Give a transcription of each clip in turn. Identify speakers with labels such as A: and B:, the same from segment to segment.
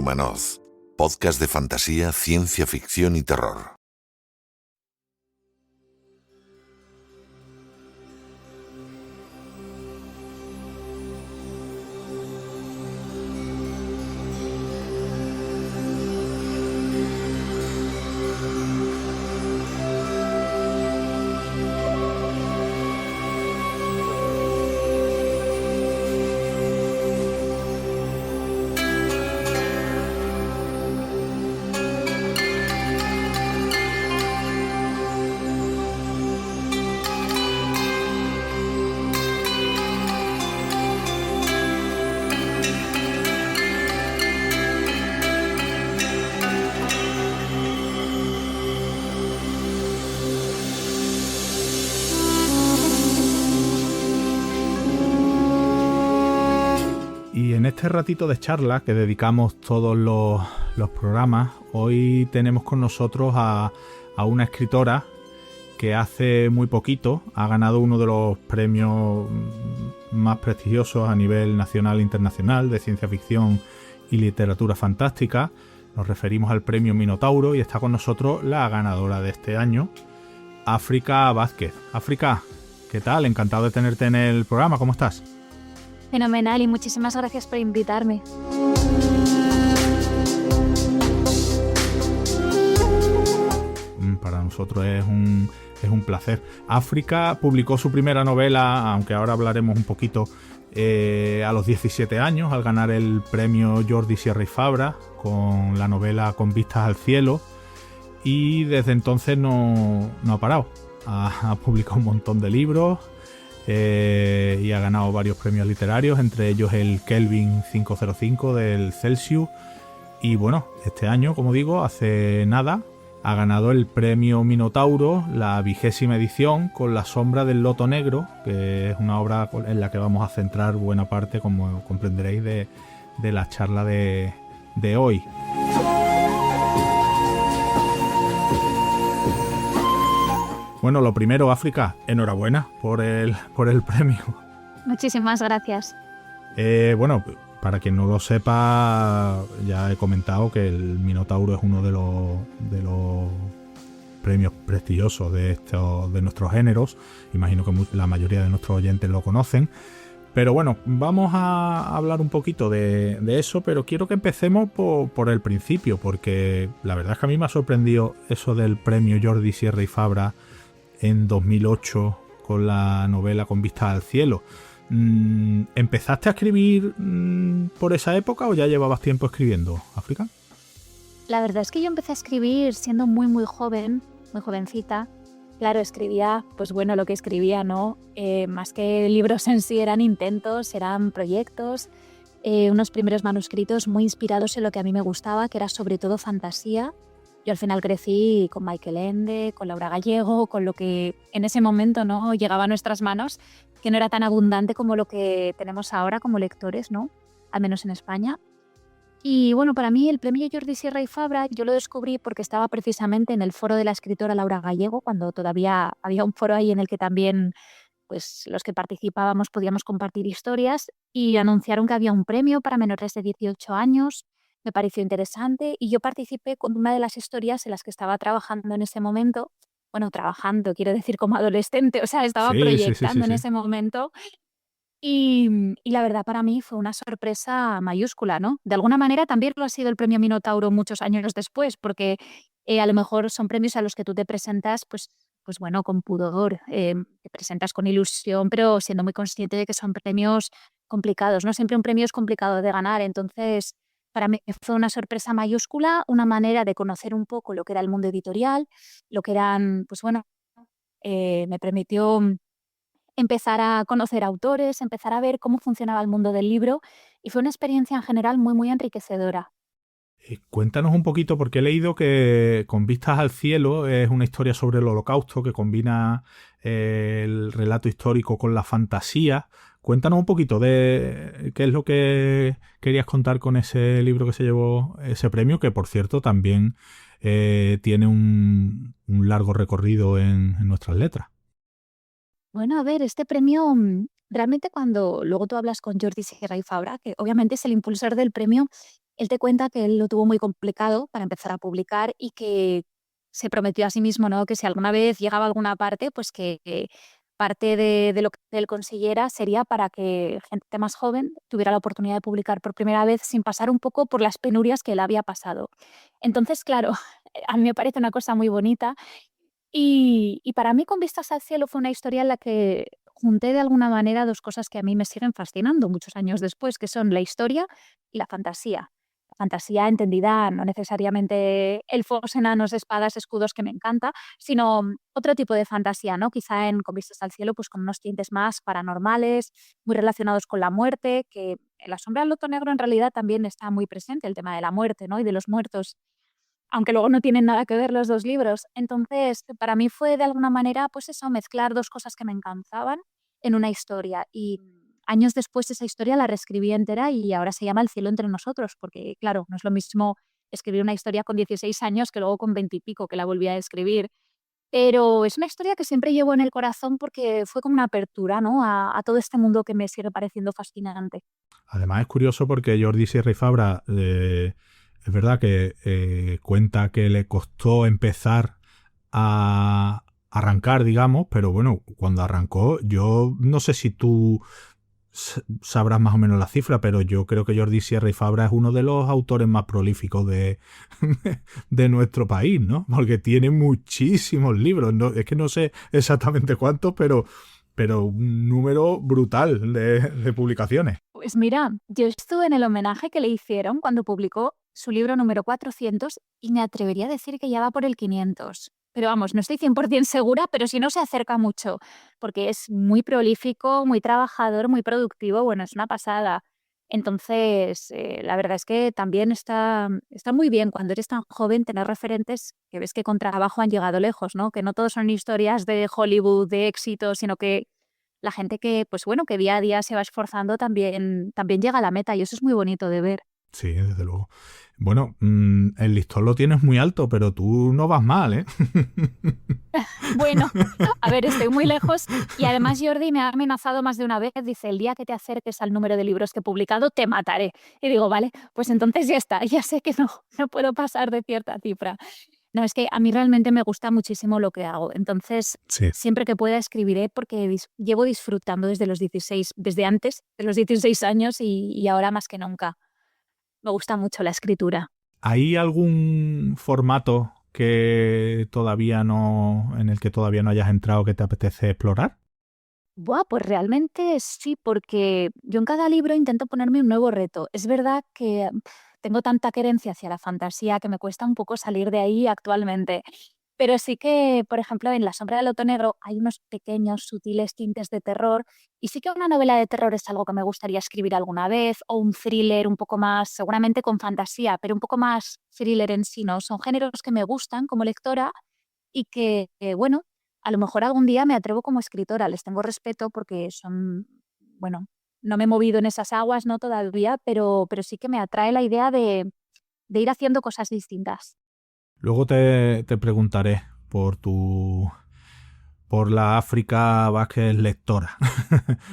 A: Humanoz, podcast de fantasía, ciencia ficción y terror.
B: Y en este ratito de charla que dedicamos todos los programas, hoy tenemos con nosotros a una escritora que hace muy poquito ha ganado uno de los premios más prestigiosos a nivel nacional e internacional de ciencia ficción y literatura fantástica. Nos referimos al premio Minotauro y está con nosotros la ganadora de este año, África Vázquez. África, ¿qué tal? Encantado de tenerte en el programa. ¿Cómo estás?
C: Fenomenal y muchísimas gracias por invitarme.
B: Para nosotros es un placer. África publicó su primera novela, aunque ahora hablaremos un poquito, a los 17 años, al ganar el premio Jordi Sierra y Fabra con la novela Con vistas al cielo, y desde entonces no ha parado. Ha publicado un montón de libros y ha ganado varios premios literarios, entre ellos el Kelvin 505 del Celsius. Y bueno, este año, como digo, hace nada, ha ganado el premio Minotauro, la 20ª edición, con La sombra del loto negro, que es una obra en la que vamos a centrar buena parte, como comprenderéis, de la charla de hoy. Bueno, lo primero, África, enhorabuena por el premio.
C: Muchísimas gracias.
B: Bueno, para quien no lo sepa, ya he comentado que el Minotauro es uno de los premios prestigiosos de nuestros géneros. Imagino que la mayoría de nuestros oyentes lo conocen. Pero bueno, vamos a hablar un poquito de eso, pero quiero que empecemos por el principio, porque la verdad es que a mí me ha sorprendido eso del premio Jordi Sierra y Fabra en 2008 con la novela Con vistas al cielo. ¿Empezaste a escribir por esa época o ya llevabas tiempo escribiendo, África?
C: La verdad es que yo empecé a escribir siendo muy joven, muy jovencita. Claro, escribía, pues bueno, lo que escribía, ¿no? Más que libros en sí, eran intentos, eran proyectos, unos primeros manuscritos muy inspirados en lo que a mí me gustaba, que era sobre todo fantasía. Yo al final crecí con Michael Ende, con Laura Gallego, con lo que en ese momento no llegaba a nuestras manos, que no era tan abundante como lo que tenemos ahora como lectores, ¿no? Al menos en España. Y bueno, para mí el premio Jordi Sierra y Fabra yo lo descubrí porque estaba precisamente en el foro de la escritora Laura Gallego, cuando todavía había un foro ahí en el que también pues, los que participábamos podíamos compartir historias, y anunciaron que había un premio para menores de 18 años. Me pareció interesante y yo participé con una de las historias en las que estaba trabajando en ese momento. Bueno, trabajando, quiero decir, como adolescente, o sea, estaba proyectando en ese momento. Y la verdad para mí fue una sorpresa mayúscula, ¿no? De alguna manera también lo ha sido el premio Minotauro muchos años después, porque a lo mejor son premios a los que tú te presentas, pues bueno, con pudor, te presentas con ilusión, pero siendo muy consciente de que son premios complicados, ¿no? Siempre un premio es complicado de ganar, entonces para mí fue una sorpresa mayúscula, una manera de conocer un poco lo que era el mundo editorial, lo que eran, pues bueno, me permitió empezar a conocer autores, empezar a ver cómo funcionaba el mundo del libro, y fue una experiencia en general muy enriquecedora.
B: Cuéntanos un poquito, porque he leído que Con vistas al cielo es una historia sobre el Holocausto que combina el relato histórico con la fantasía. Cuéntanos un poquito de qué es lo que querías contar con ese libro que se llevó ese premio, que por cierto también tiene un largo recorrido en nuestras letras.
C: Bueno, a ver, este premio, realmente cuando luego tú hablas con Jordi Sierra y Fabra, que obviamente es el impulsor del premio, él te cuenta que él lo tuvo muy complicado para empezar a publicar y que se prometió a sí mismo, ¿no? Que si alguna vez llegaba a alguna parte, pues que parte de lo que él consiguiera sería para que gente más joven tuviera la oportunidad de publicar por primera vez sin pasar un poco por las penurias que él había pasado. Entonces, claro, a mí me parece una cosa muy bonita y para mí Con vistas al cielo fue una historia en la que junté de alguna manera dos cosas que a mí me siguen fascinando muchos años después, que son la historia y la fantasía. La fantasía entendida no necesariamente elfos, enanos, espadas, escudos, que me encanta, sino otro tipo de fantasía, ¿no? Quizá en Con vistas al cielo, pues con unos tintes más paranormales, muy relacionados con la muerte, que en La sombra del loto negro en realidad también está muy presente el tema de la muerte, ¿no? Y de los muertos, aunque luego no tienen nada que ver los dos libros. Entonces, para mí fue de alguna manera, pues eso, mezclar dos cosas que me encantaban en una historia. Y años después esa historia la reescribí entera y ahora se llama El cielo entre nosotros, porque claro, no es lo mismo escribir una historia con 16 años que luego con 20 y pico que la volví a escribir. Pero es una historia que siempre llevo en el corazón porque fue como una apertura, ¿no? A todo este mundo que me sigue pareciendo fascinante.
B: Además es curioso porque Jordi Sierra y Fabra, es verdad que cuenta que le costó empezar a arrancar, digamos, pero bueno, cuando arrancó, yo no sé si tú sabrás más o menos la cifra, pero yo creo que Jordi Sierra y Fabra es uno de los autores más prolíficos de nuestro país, ¿no? Porque tiene muchísimos libros, ¿no? Es que no sé exactamente cuántos, pero un número brutal de publicaciones.
C: Pues mira, yo estuve en el homenaje que le hicieron cuando publicó su libro número 400 y me atrevería a decir que ya va por el 500. Pero vamos, no estoy 100% segura, pero si no se acerca mucho, porque es muy prolífico, muy trabajador, muy productivo, bueno, es una pasada. Entonces, la verdad es que también está muy bien cuando eres tan joven tener referentes que ves que con trabajo han llegado lejos, ¿no? Que no todos son historias de Hollywood, de éxito, sino que la gente que, pues bueno, que día a día se va esforzando también llega a la meta y eso es muy bonito de ver.
B: Sí, desde luego. Bueno, el listón lo tienes muy alto, pero tú no vas mal, ¿eh?
C: Bueno, a ver, estoy muy lejos y además Jordi me ha amenazado más de una vez, dice, el día que te acerques al número de libros que he publicado, te mataré. Y digo, vale, pues entonces ya está, ya sé que no puedo pasar de cierta cifra. No, es que a mí realmente me gusta muchísimo lo que hago, entonces
B: Sí.
C: siempre que pueda escribiré porque llevo disfrutando desde los 16, desde antes de los 16 años y ahora más que nunca. Me gusta mucho la escritura.
B: ¿Hay algún formato que todavía no, en el que todavía no hayas entrado que te apetece explorar?
C: Buah, pues realmente sí, porque yo en cada libro intento ponerme un nuevo reto. Es verdad que tengo tanta querencia hacia la fantasía que me cuesta un poco salir de ahí actualmente. Pero sí que, por ejemplo, en La sombra del loto negro hay unos pequeños, sutiles tintes de terror. Y sí que una novela de terror es algo que me gustaría escribir alguna vez, o un thriller un poco más, seguramente con fantasía, pero un poco más thriller en sí, ¿no? Son géneros que me gustan como lectora y que, bueno, a lo mejor algún día me atrevo como escritora. Les tengo respeto porque son, bueno, no me he movido en esas aguas, ¿no? Todavía, pero sí que me atrae la idea de ir haciendo cosas distintas.
B: Luego te preguntaré por la África Vázquez lectora,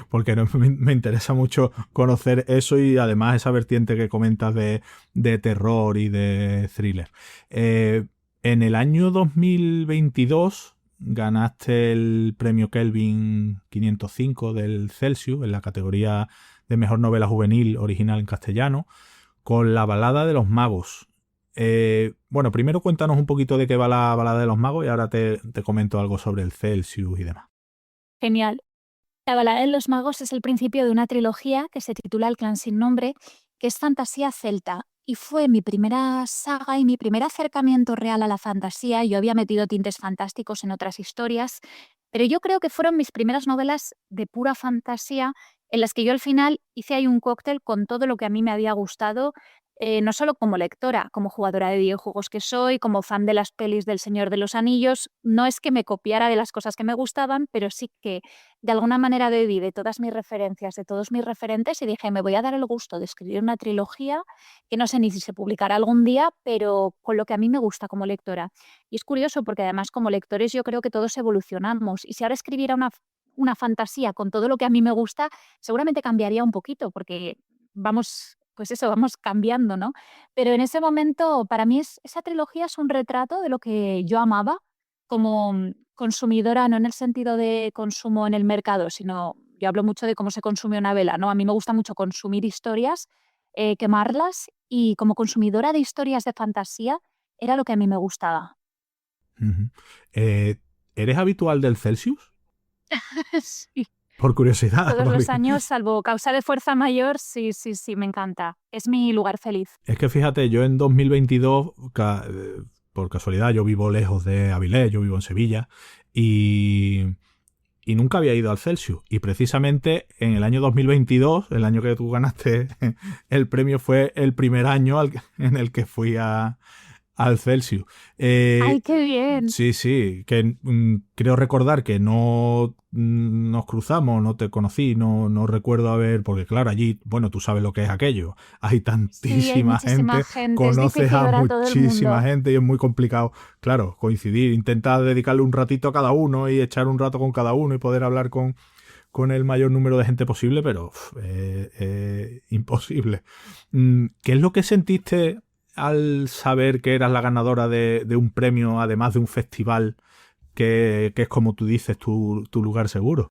B: porque me interesa mucho conocer eso y además esa vertiente que comentas de terror y de thriller. En el año 2022 ganaste el premio Kelvin 505 del Celsius en la categoría de mejor novela juvenil original en castellano con La balada de los magos. Bueno, primero cuéntanos un poquito de qué va la balada de los magos y ahora te comento algo sobre el Celsius y demás.
C: Genial. La balada de los magos es el principio de una trilogía que se titula El clan sin nombre, que es fantasía celta. Y fue mi primera saga y mi primer acercamiento real a la fantasía. Yo había metido tintes fantásticos en otras historias, pero yo creo que fueron mis primeras novelas de pura fantasía en las que yo al final hice ahí un cóctel con todo lo que a mí me había gustado, no solo como lectora, como jugadora de videojuegos que soy, como fan de las pelis del Señor de los Anillos. No es que me copiara de las cosas que me gustaban, pero sí que de alguna manera bebí de todas mis referencias, de todos mis referentes y dije, me voy a dar el gusto de escribir una trilogía que no sé ni si se publicará algún día, pero con lo que a mí me gusta como lectora. Y es curioso porque además como lectores yo creo que todos evolucionamos y si ahora escribiera una fantasía con todo lo que a mí me gusta, seguramente cambiaría un poquito porque vamos pues eso, vamos cambiando, ¿no? Pero en ese momento, para mí, esa trilogía es un retrato de lo que yo amaba como consumidora, no en el sentido de consumo en el mercado, sino yo hablo mucho de cómo se consume una vela, ¿no? A mí me gusta mucho consumir historias, quemarlas, y como consumidora de historias de fantasía era lo que a mí me gustaba.
B: Ujú. ¿Eres habitual del Celsius?
C: Sí.
B: Por curiosidad.
C: Todos los
B: Porque
C: años, salvo causa de fuerza mayor, sí, sí, sí, me encanta. Es mi lugar feliz.
B: es que fíjate, yo en 2022, por casualidad, yo vivo lejos de Avilés, yo vivo en Sevilla, y, y nunca había ido al Celsius. Y precisamente en el año 2022, el año que tú ganaste el premio, fue el primer año en el que fui al Celsius.
C: ¡Ay, qué bien!
B: Sí, sí, que creo recordar que no nos cruzamos, no te conocí, no recuerdo haber, porque claro, allí, bueno, tú sabes lo que es aquello, hay
C: Sí, hay
B: tantísima
C: muchísima
B: gente,
C: gente, es
B: conoces
C: difícil
B: a
C: ver a todo el
B: muchísima
C: mundo.
B: gente y es muy complicado, claro, coincidir, intenta dedicarle un ratito a cada uno y echar un rato con cada uno y poder hablar con el mayor número de gente posible, pero imposible. ¿Qué es lo que sentiste al saber que eras la ganadora de un premio, además de un festival que es, como tú dices, tu lugar seguro?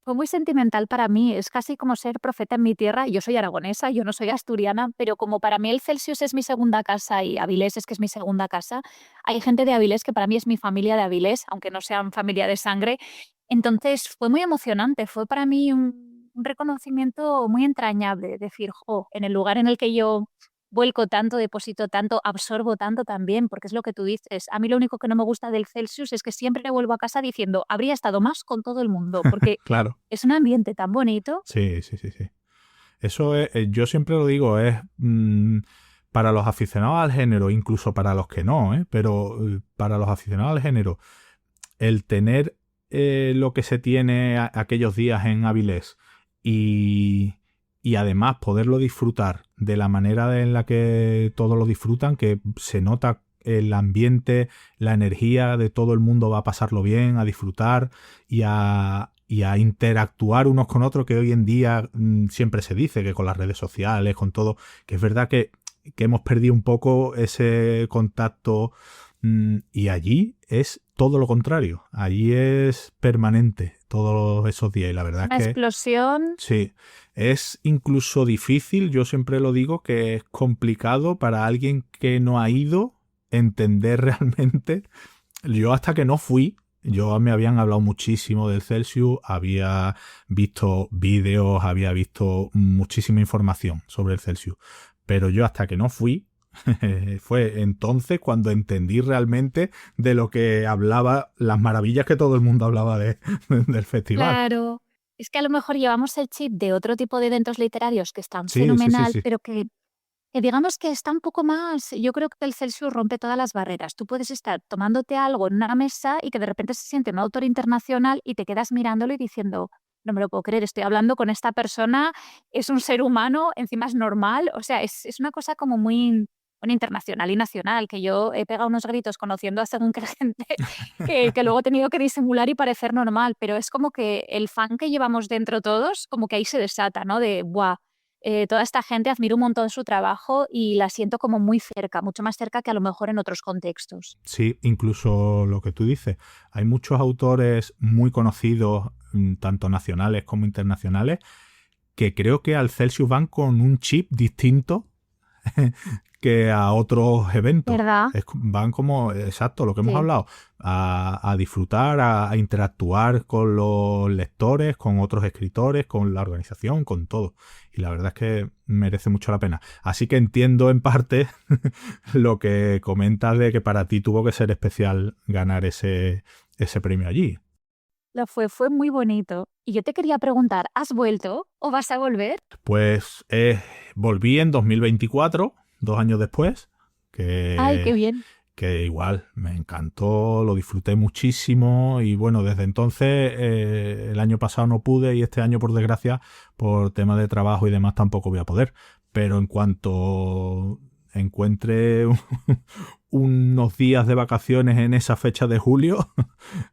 C: Fue muy sentimental para mí, es casi como ser profeta en mi tierra. Yo soy aragonesa, yo no soy asturiana, pero como para mí el Celsius es mi segunda casa y Avilés es que es mi segunda casa, hay gente de Avilés que para mí es mi familia de Avilés, aunque no sean familia de sangre. Entonces fue muy emocionante, fue para mí un reconocimiento muy entrañable, decir, jo, en el lugar en el que yo vuelco tanto, deposito tanto, absorbo tanto también, porque es lo que tú dices. A mí lo único que no me gusta del Celsius es que siempre vuelvo a casa diciendo, habría estado más con todo el mundo, porque
B: Claro,
C: es un ambiente tan bonito.
B: sí, sí, sí, sí. Eso es, yo siempre lo digo, es para los aficionados al género, incluso para los que no, pero para los aficionados al género, el tener lo que se tiene aquellos días en Avilés y, y además poderlo disfrutar de la manera en la que todos lo disfrutan, que se nota el ambiente, la energía de todo el mundo va a pasarlo bien, a disfrutar y a interactuar unos con otros, que hoy en día siempre se dice que con las redes sociales, con todo, que es verdad que hemos perdido un poco ese contacto. Y allí es todo lo contrario. Allí es permanente todos esos días. Y la verdad
C: Una
B: es que
C: explosión.
B: sí, es incluso difícil. Yo siempre lo digo que es complicado para alguien que no ha ido entender realmente. Yo hasta que no fui, yo me habían hablado muchísimo del Celsius, había visto vídeos, había visto muchísima información sobre el Celsius. Pero yo hasta que no fui, fue entonces cuando entendí realmente de lo que hablaba, las maravillas que todo el mundo hablaba del festival.
C: Claro. Es que a lo mejor llevamos el chip de otro tipo de eventos literarios que están
B: Sí, sí, sí,
C: fenomenal,
B: sí.
C: pero que digamos que está un poco más. Yo creo que el Celsius rompe todas las barreras. Tú puedes estar tomándote algo en una mesa y que de repente se siente un autor internacional y te quedas mirándolo y diciendo, no me lo puedo creer, estoy hablando con esta persona, es un ser humano, encima es normal. O sea, es una cosa como muy, bueno, internacional y nacional, que yo he pegado unos gritos conociendo a según qué gente que luego he tenido que disimular y parecer normal, pero es como que el fan que llevamos dentro todos, como que ahí se desata, ¿no? De, ¡buah! Toda esta gente admiro un montón su trabajo y la siento como muy cerca, mucho más cerca que a lo mejor en otros contextos.
B: Sí, incluso lo que tú dices. Hay muchos autores muy conocidos, tanto nacionales como internacionales, que creo que al Celsius van con un chip distinto que a otros eventos.
C: ¿Verdad?
B: Van como, exacto, lo que hemos
C: Sí.
B: hablado, a disfrutar, a interactuar con los lectores, con otros escritores, con la organización, con todo. Y la verdad es que merece mucho la pena. Así que entiendo en parte lo que comentas de que para ti tuvo que ser especial ganar ese premio allí.
C: Fue muy bonito. Y yo te quería preguntar, ¿has vuelto o vas a volver?
B: Pues volví en 2024, 2 años después,
C: Ay, qué
B: que
C: bien.
B: igual me encantó, lo disfruté muchísimo y bueno, desde entonces el año pasado no pude y este año por desgracia por temas de trabajo y demás tampoco voy a poder, pero en cuanto encuentre unos días de vacaciones en esa fecha de julio,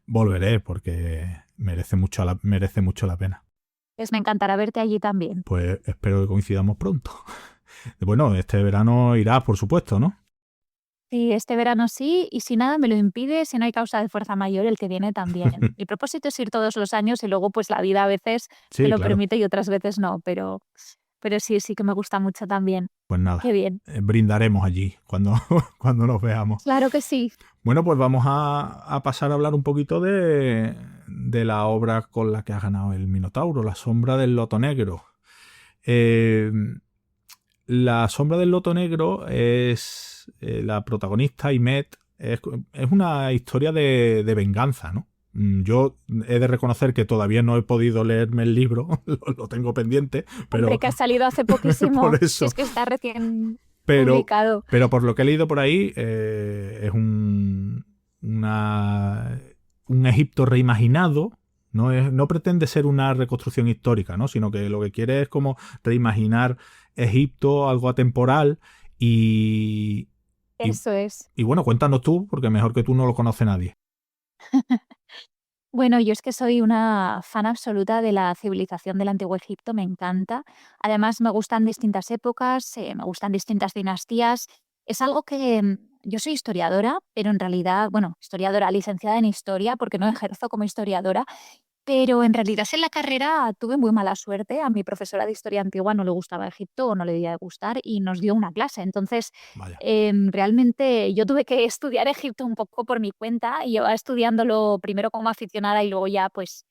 B: volveré porque merece mucho la pena.
C: Pues me encantará verte allí también.
B: Pues espero que coincidamos pronto. Bueno, este verano irás, por supuesto, ¿no?
C: Sí, este verano sí, y si nada me lo impide, si no hay causa de fuerza mayor, el que viene también. Mi propósito es ir todos los años y luego pues la vida a veces te
B: Sí,
C: lo
B: claro.
C: permite y otras veces no, pero sí, sí que me gusta mucho también.
B: Pues
C: Qué
B: nada,
C: bien.
B: brindaremos allí cuando, cuando nos veamos.
C: Claro que sí.
B: Bueno, pues vamos a pasar a hablar un poquito de la obra con la que ha ganado el Minotauro, La sombra del loto negro. Eh, La sombra del loto negro es la protagonista, Imet, es una historia de venganza, ¿no? Yo he de reconocer que todavía no he podido leerme el libro, lo tengo pendiente,
C: Hombre,
B: pero
C: que ha salido hace poquísimo,
B: por
C: si
B: eso.
C: es que está recién
B: Pero,
C: publicado.
B: pero por lo que he leído por ahí, es un Egipto reimaginado. No pretende ser una reconstrucción histórica, ¿no? Sino que lo que quiere es como reimaginar Egipto, algo atemporal. Y, y,
C: Eso es.
B: y bueno, cuéntanos tú, porque mejor que tú no lo conoce nadie.
C: Bueno, yo es que soy una fan absoluta de la civilización del Antiguo Egipto, me encanta. Además, me gustan distintas épocas, me gustan distintas dinastías. Es algo que yo soy historiadora, pero en realidad, bueno, historiadora licenciada en historia, porque no ejerzo como historiadora, pero en realidad en la carrera tuve muy mala suerte. A mi profesora de historia antigua no le gustaba Egipto o no le debía de gustar y nos dio una clase. Entonces,
B: Vaya.
C: realmente yo tuve que estudiar Egipto un poco por mi cuenta y llevaba estudiándolo primero como aficionada y luego ya, pues,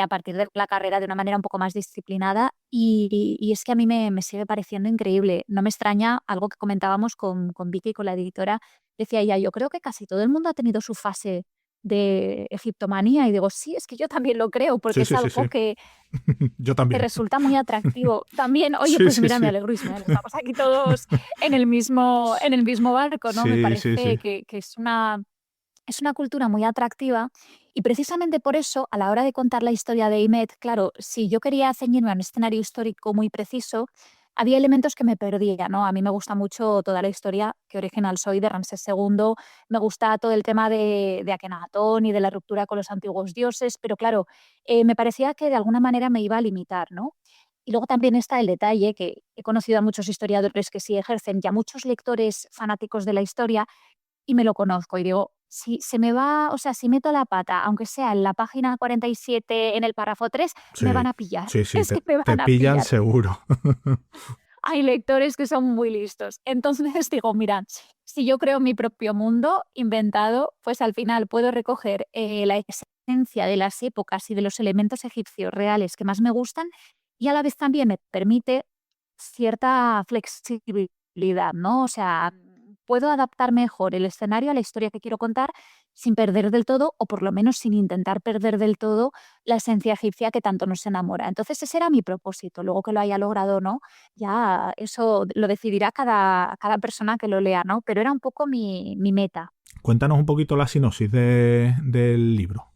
C: a partir de la carrera de una manera un poco más disciplinada. Y es que a mí me sigue pareciendo increíble. No me extraña algo que comentábamos con Vicky, con la editora. Decía ella, yo creo que casi todo el mundo ha tenido su fase de egiptomanía y digo, sí, es que yo también lo creo, porque
B: Sí,
C: es
B: sí, sí,
C: algo
B: sí. Yo
C: que
B: también.
C: resulta muy atractivo. También, oye,
B: Sí,
C: pues
B: sí,
C: mira, me
B: sí.
C: alegro, Ismael, estamos aquí todos en el mismo barco, ¿no? Me
B: Sí, sí,
C: parece
B: sí.
C: que es una cultura muy atractiva y precisamente por eso, a la hora de contar la historia de Imet, claro, si yo quería ceñirme a un escenario histórico muy preciso, había elementos que me perdía, ¿no? A mí me gusta mucho toda la historia que original soy de Ramsés II, me gusta todo el tema de Akenatón y de la ruptura con los antiguos dioses, pero claro, me parecía que de alguna manera me iba a limitar, ¿no? Y luego también está el detalle que he conocido a muchos historiadores que sí ejercen y a muchos lectores fanáticos de la historia y me lo conozco y digo, si se me va, o sea, si meto la pata, aunque sea en la página 47, en el párrafo 3, me van
B: Sí,
C: a pillar.
B: sí, sí,
C: Es que me
B: te
C: van a
B: pillan
C: pillar.
B: seguro.
C: Hay lectores que son muy listos. Entonces digo, mira, si yo creo mi propio mundo inventado, pues al final puedo recoger la esencia de las épocas y de los elementos egipcios reales que más me gustan y a la vez también me permite cierta flexibilidad, ¿no? O sea, puedo adaptar mejor el escenario a la historia que quiero contar sin perder del todo, o por lo menos sin intentar perder del todo, la esencia egipcia que tanto nos enamora. Entonces ese era mi propósito. Luego que lo haya logrado o no, ya eso lo decidirá cada persona que lo lea, ¿no? Pero era un poco mi meta.
B: Cuéntanos un poquito la sinopsis del libro.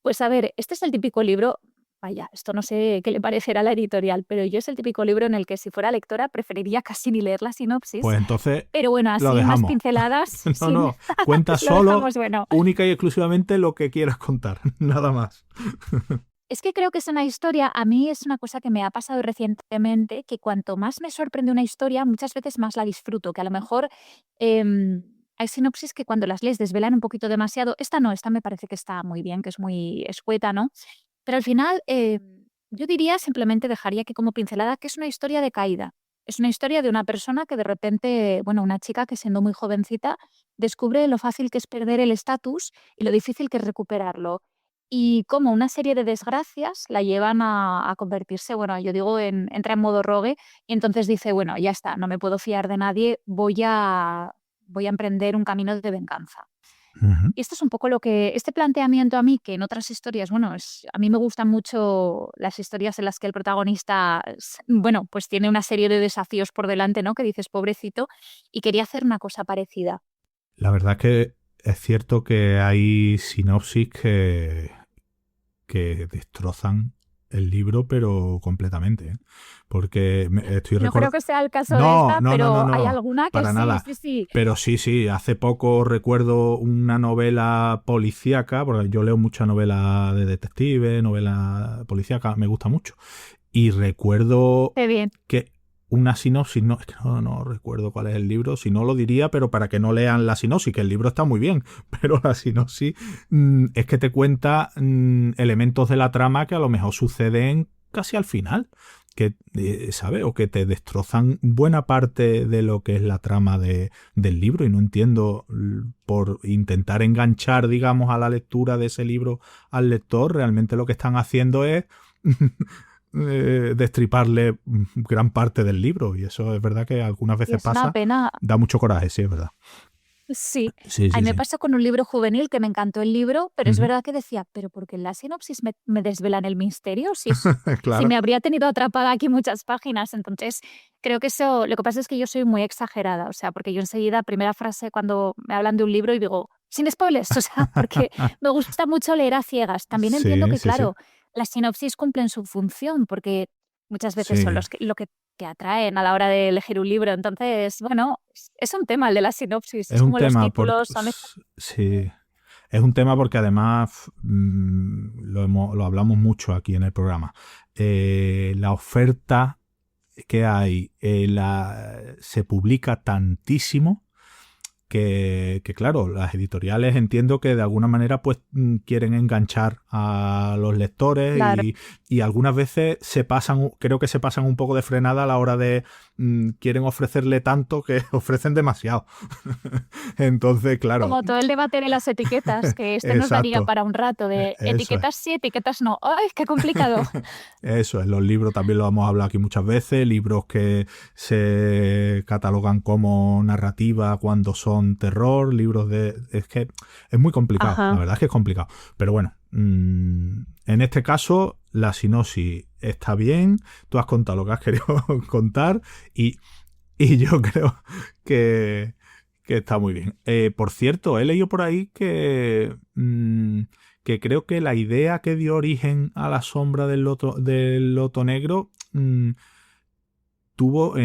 C: Pues a ver, este es el típico libro, vaya, esto no sé qué le parecerá a la editorial, pero yo es el típico libro en el que si fuera lectora preferiría casi ni leer la sinopsis,
B: Pues entonces
C: pero bueno,
B: lo
C: así unas
B: dejamos.
C: pinceladas,
B: No,
C: sí,
B: no, cuenta
C: lo
B: solo,
C: dejamos bueno.
B: única y exclusivamente lo que quieras contar, nada más.
C: Es que creo que es una historia, a mí es una cosa que me ha pasado recientemente, que cuanto más me sorprende una historia, muchas veces más la disfruto, que a lo mejor hay sinopsis que cuando las lees desvelan un poquito demasiado. Esta no, esta me parece que está muy bien, que es muy escueta, ¿no? Pero al final yo diría, simplemente dejaría que como pincelada, que es una historia de caída. Es una historia de una persona que de repente, bueno, una chica que siendo muy jovencita descubre lo fácil que es perder el estatus y lo difícil que es recuperarlo y como una serie de desgracias la llevan a convertirse, bueno, yo digo, entra en modo rogue y entonces dice, bueno, ya está, no me puedo fiar de nadie, voy a emprender un camino de venganza.
B: Ujú.
C: Y esto es un poco lo que, este planteamiento a mí, que en otras historias, bueno, a mí me gustan mucho las historias en las que el protagonista, bueno, pues tiene una serie de desafíos por delante, ¿no? Que dices, pobrecito, y quería hacer una cosa parecida.
B: La verdad es que es cierto que hay sinopsis que destrozan el libro, pero completamente, ¿eh? Porque estoy
C: No creo
B: recordando...
C: que sea el caso de
B: No,
C: esta,
B: no, no, no,
C: pero hay
B: no,
C: alguna que
B: para
C: sí,
B: nada.
C: sí, sí.
B: Pero sí, sí, hace poco recuerdo una novela policíaca, porque yo leo mucha novela de detective, novela policíaca, me gusta mucho. Y recuerdo
C: Qué bien.
B: que una sinopsis, no, es que no recuerdo cuál es el libro, si no lo diría, pero para que no lean la sinopsis, que el libro está muy bien, pero la sinopsis es que te cuenta elementos de la trama que a lo mejor suceden casi al final, que ¿sabes? O que te destrozan buena parte de lo que es la trama del libro, y no entiendo, por intentar enganchar, digamos, a la lectura de ese libro al lector, realmente lo que están haciendo es destriparle gran parte del libro, y eso es verdad que algunas
C: Y
B: veces
C: es una
B: pasa,
C: pena.
B: da mucho coraje, sí, es verdad.
C: Sí,
B: Sí,
C: a mí
B: sí,
C: me
B: sí.
C: pasó con un libro juvenil que me encantó el libro, pero es
B: Ujú.
C: verdad que decía, pero ¿por qué en la sinopsis me desvelan el misterio? Si
B: Claro.
C: me habría tenido atrapada aquí muchas páginas. Entonces, creo que eso, lo que pasa es que yo soy muy exagerada, o sea, porque yo enseguida, primera frase cuando me hablan de un libro y digo, sin spoilers, o sea, porque me gusta mucho leer a ciegas. También entiendo
B: Sí,
C: que,
B: sí, sí.
C: claro, las sinopsis cumplen su función, porque muchas veces son
B: Sí,
C: lo que atraen a la hora de elegir un libro. Entonces, bueno, es un tema el de la sinopsis,
B: es
C: es
B: un
C: como los
B: tema porque
C: títulos son...
B: sí, es un tema porque además lo hablamos mucho aquí en el programa. La oferta que hay, se publica tantísimo que, claro, las editoriales entiendo que de alguna manera pues quieren enganchar a los lectores,
C: Claro,
B: y algunas veces creo que se pasan un poco de frenada a la hora de quieren ofrecerle tanto que ofrecen demasiado. Entonces, claro,
C: como todo el debate de las etiquetas, que este nos daría
B: exacto,
C: para un rato de
B: eso es.
C: etiquetas sí, etiquetas no. ¡Ay, qué complicado!
B: Eso es, los libros también lo hemos hablado aquí muchas veces, libros que se catalogan como narrativa cuando son terror, libros de... Es que es muy complicado, la
C: Ajá.
B: verdad es que es complicado. Pero bueno, en este caso la sinopsis está bien, tú has contado lo que has querido contar, y, y yo creo que, que está muy bien. Por cierto, he leído por ahí que creo que la idea que dio origen a la sombra del loto negro tuvo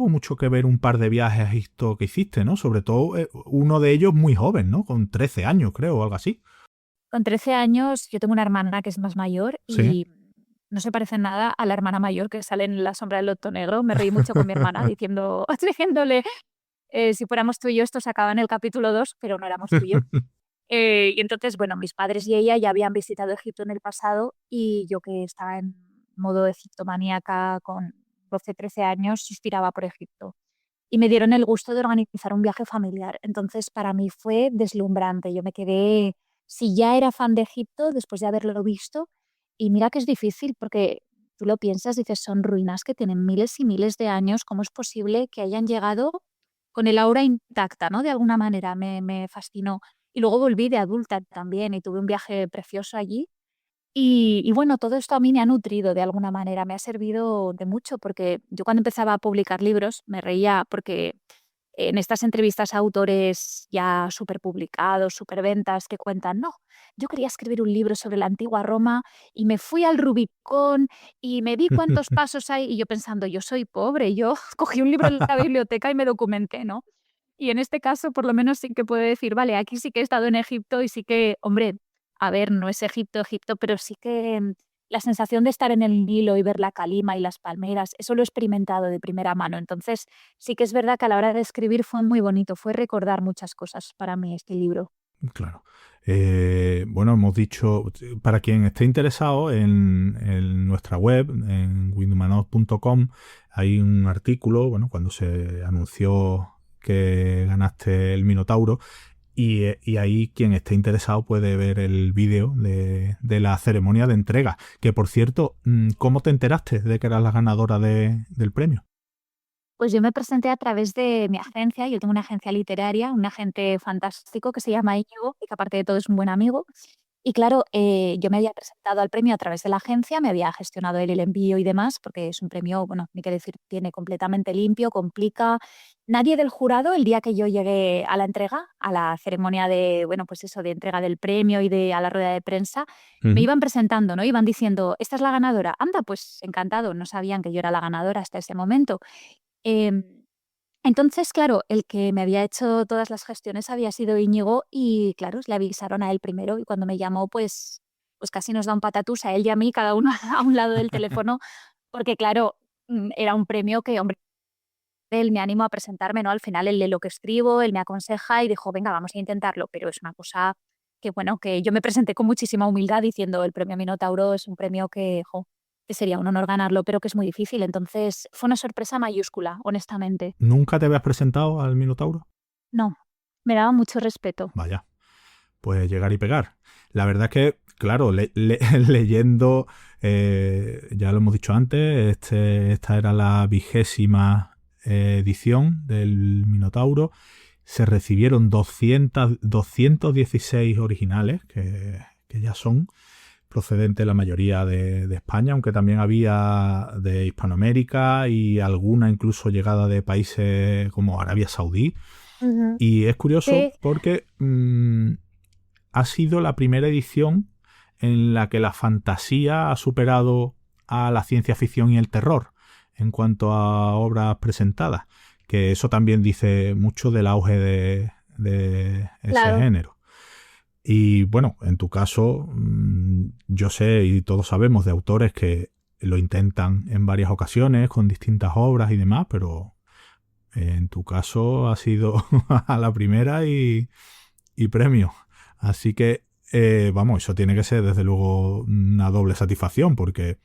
B: mucho que ver un par de viajes a Egipto que hiciste, ¿no? Sobre todo uno de ellos muy joven, ¿no? Con 13 años, creo, o algo así.
C: Con 13 años, yo tengo una hermana que es más mayor
B: Sí.
C: y no se parece en nada a la hermana mayor que sale en La sombra del loto negro. Me reí mucho con mi hermana diciéndole, si fuéramos tú y yo, esto se acaba en el capítulo 2, pero no éramos tú y yo. Y entonces, bueno, mis padres y ella ya habían visitado Egipto en el pasado y yo, que estaba en modo egiptomaníaca con 12, 13 años, suspiraba por Egipto. Y me dieron el gusto de organizar un viaje familiar. Entonces, para mí fue deslumbrante. Yo me quedé, si ya era fan de Egipto después de haberlo visto, y mira que es difícil porque tú lo piensas, dices, son ruinas que tienen miles y miles de años, ¿cómo es posible que hayan llegado con el aura intacta, ¿no? De alguna manera me fascinó. Y luego volví de adulta también y tuve un viaje precioso allí. Y bueno, todo esto a mí me ha nutrido de alguna manera, me ha servido de mucho, porque yo cuando empezaba a publicar libros me reía porque en estas entrevistas a autores ya súper publicados, súper ventas, que cuentan, no, yo quería escribir un libro sobre la antigua Roma y me fui al Rubicón y me vi cuántos pasos hay, y yo pensando, yo soy pobre, yo cogí un libro en la biblioteca y me documenté, ¿no? Y en este caso, por lo menos sí que puedo decir, vale, aquí sí que he estado en Egipto y sí que, hombre, a ver, no es Egipto, Egipto, pero sí que la sensación de estar en el Nilo y ver la calima y las palmeras, eso lo he experimentado de primera mano. Entonces, sí que es verdad que a la hora de escribir fue muy bonito, fue recordar muchas cosas para mí este libro.
B: Claro. Bueno, hemos dicho, para quien esté interesado en nuestra web, en windowmanoz.com, hay un artículo, bueno, cuando se anunció que ganaste el Minotauro, y ahí quien esté interesado puede ver el vídeo de la ceremonia de entrega. Que, por cierto, ¿cómo te enteraste de que eras la ganadora del premio?
C: Pues yo me presenté a través de mi agencia. Yo tengo una agencia literaria, un agente fantástico que se llama Íñigo y que aparte de todo es un buen amigo. Y claro, yo me había presentado al premio a través de la agencia, me había gestionado él el envío y demás, porque es un premio, bueno, ni que decir, tiene completamente limpio, complica. Nadie del jurado, el día que yo llegué a la entrega, a la ceremonia de, bueno, pues eso, de entrega del premio y a la rueda de prensa, me
B: Ujú.
C: iban presentando, ¿no? Iban diciendo, esta es la ganadora. Anda, pues encantado, no sabían que yo era la ganadora hasta ese momento. Em, entonces, claro, el que me había hecho todas las gestiones había sido Íñigo y, claro, le avisaron a él primero, y cuando me llamó, pues casi nos da un patatús a él y a mí, cada uno a un lado del teléfono, porque claro, era un premio que, hombre, él me animó a presentarme, ¿no? Al final él lee lo que escribo, él me aconseja y dijo, venga, vamos a intentarlo, pero es una cosa que, bueno, que yo me presenté con muchísima humildad diciendo el premio Minotauro es un premio que sería un honor ganarlo, pero que es muy difícil. Entonces fue una sorpresa mayúscula, honestamente.
B: ¿Nunca te habías presentado al Minotauro?
C: No, me daba mucho respeto.
B: Vaya, pues llegar y pegar. La verdad es que, claro, leyendo, ya lo hemos dicho antes, esta era la 20ª edición del Minotauro. Se recibieron 216 originales, que ya son procedentes la mayoría de España, aunque también había de Hispanoamérica y alguna incluso llegada de países como Arabia Saudí.
C: Ujú.
B: Y es curioso
C: Sí,
B: porque ha sido la primera edición en la que la fantasía ha superado a la ciencia ficción y el terror en cuanto a obras presentadas, que eso también dice mucho del auge de ese
C: claro.
B: género. Y bueno, en tu caso, yo sé y todos sabemos de autores que lo intentan en varias ocasiones con distintas obras y demás, pero en tu caso ha sido a la primera y premio. Así que, vamos, eso tiene que ser desde luego una doble satisfacción porque,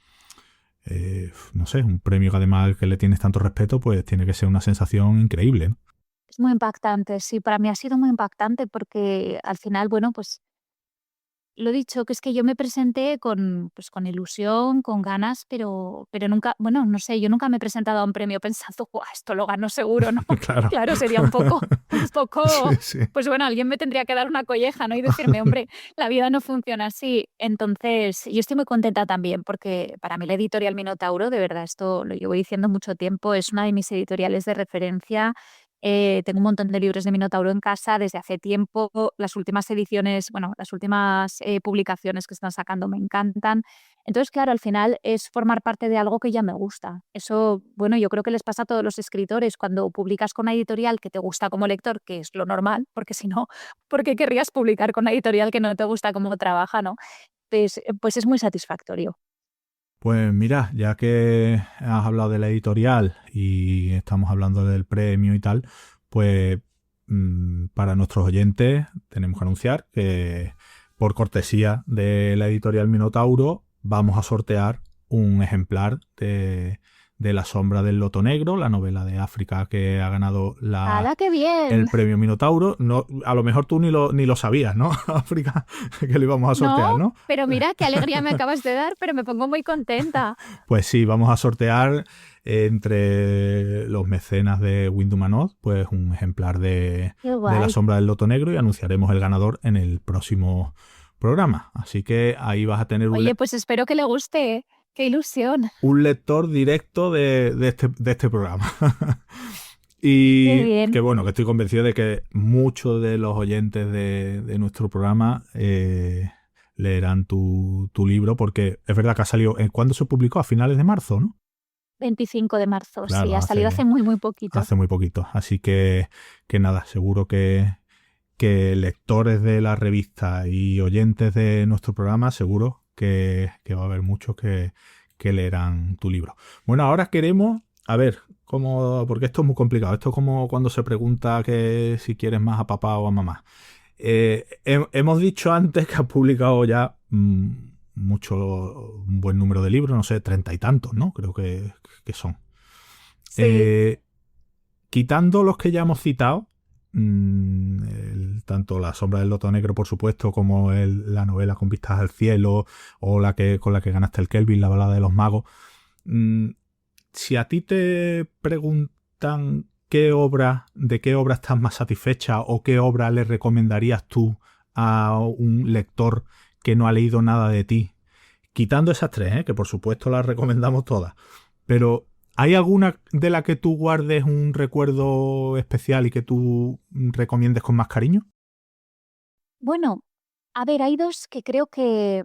B: no sé, un premio que además al que le tienes tanto respeto, pues tiene que ser una sensación increíble, ¿no?
C: Es muy impactante, sí, para mí ha sido muy impactante porque al final, bueno, pues lo dicho, que es que yo me presenté con, pues, con ilusión, con ganas, pero nunca, bueno, no sé, yo nunca me he presentado a un premio pensando, "Buah, esto lo gano seguro", ¿no?
B: Claro.
C: Claro, sería un poco,
B: Sí,
C: un poco,
B: sí.
C: pues bueno, alguien me tendría que dar una colleja, ¿no? Y decirme, hombre, la vida no funciona así. Entonces, yo estoy muy contenta también porque para mí la editorial Minotauro, de verdad, esto lo llevo diciendo mucho tiempo, es una de mis editoriales de referencia. Tengo un montón de libros de Minotauro en casa desde hace tiempo. Las últimas ediciones, bueno, las últimas publicaciones que están sacando me encantan. Entonces, claro, al final es formar parte de algo que ya me gusta. Eso, bueno, yo creo que les pasa a todos los escritores cuando publicas con una editorial que te gusta como lector, que es lo normal, porque si no, ¿por qué querrías publicar con una editorial que no te gusta cómo trabaja, no? Pues es muy satisfactorio.
B: Pues mira, ya que has hablado de la editorial y estamos hablando del premio y tal, pues para nuestros oyentes tenemos que anunciar que por cortesía de la editorial Minotauro vamos a sortear un ejemplar de La sombra del loto negro, la novela de África que ha ganado
C: ¡Hala, qué
B: el
C: bien!
B: premio Minotauro. No, a lo mejor tú ni lo sabías, ¿no? África, que lo íbamos a sortear,
C: No,
B: ¿no?
C: pero mira qué alegría me acabas de dar, pero me pongo muy contenta.
B: Pues sí, vamos a sortear entre los mecenas de Windumanoz, pues un ejemplar
C: Qué
B: de La
C: guay.
B: sombra del loto negro y anunciaremos el ganador en el próximo programa. Así que ahí vas a tener
C: Oye, pues espero que le guste, ¿eh? ¡Qué ilusión!
B: un lector directo de este programa.
C: ¡Qué
B: Y que
C: bien!
B: bueno, que estoy convencido de que muchos de los oyentes de nuestro programa leerán tu libro, porque es verdad que ha salido. ¿Cuándo se publicó? A finales de marzo, ¿no?
C: 25 de marzo, sí,
B: Claro,
C: ha salido hace muy, muy poquito.
B: hace muy poquito. Así que nada, seguro que lectores de la revista y oyentes de nuestro programa, seguro que va a haber muchos que leerán tu libro. Bueno, ahora queremos, a ver, porque esto es muy complicado. Esto es como cuando se pregunta que si quieres más a papá o a mamá. Hemos dicho antes que has publicado ya un buen número de libros, no sé, 30 y tantos, ¿no? Creo que son.
C: Sí.
B: Eh, Quitando los que ya hemos citado, tanto La sombra del loto negro, por supuesto, como la novela Con vistas al cielo o con la que ganaste el Kelvin, La balada de los magos, mm, si a ti te preguntan de qué obra estás más satisfecha o qué obra le recomendarías tú a un lector que no ha leído nada de ti, quitando esas tres, que por supuesto las recomendamos todas, pero ¿hay alguna de la que tú guardes un recuerdo especial y que tú recomiendes con más cariño?
C: Bueno, a ver, hay dos que creo que,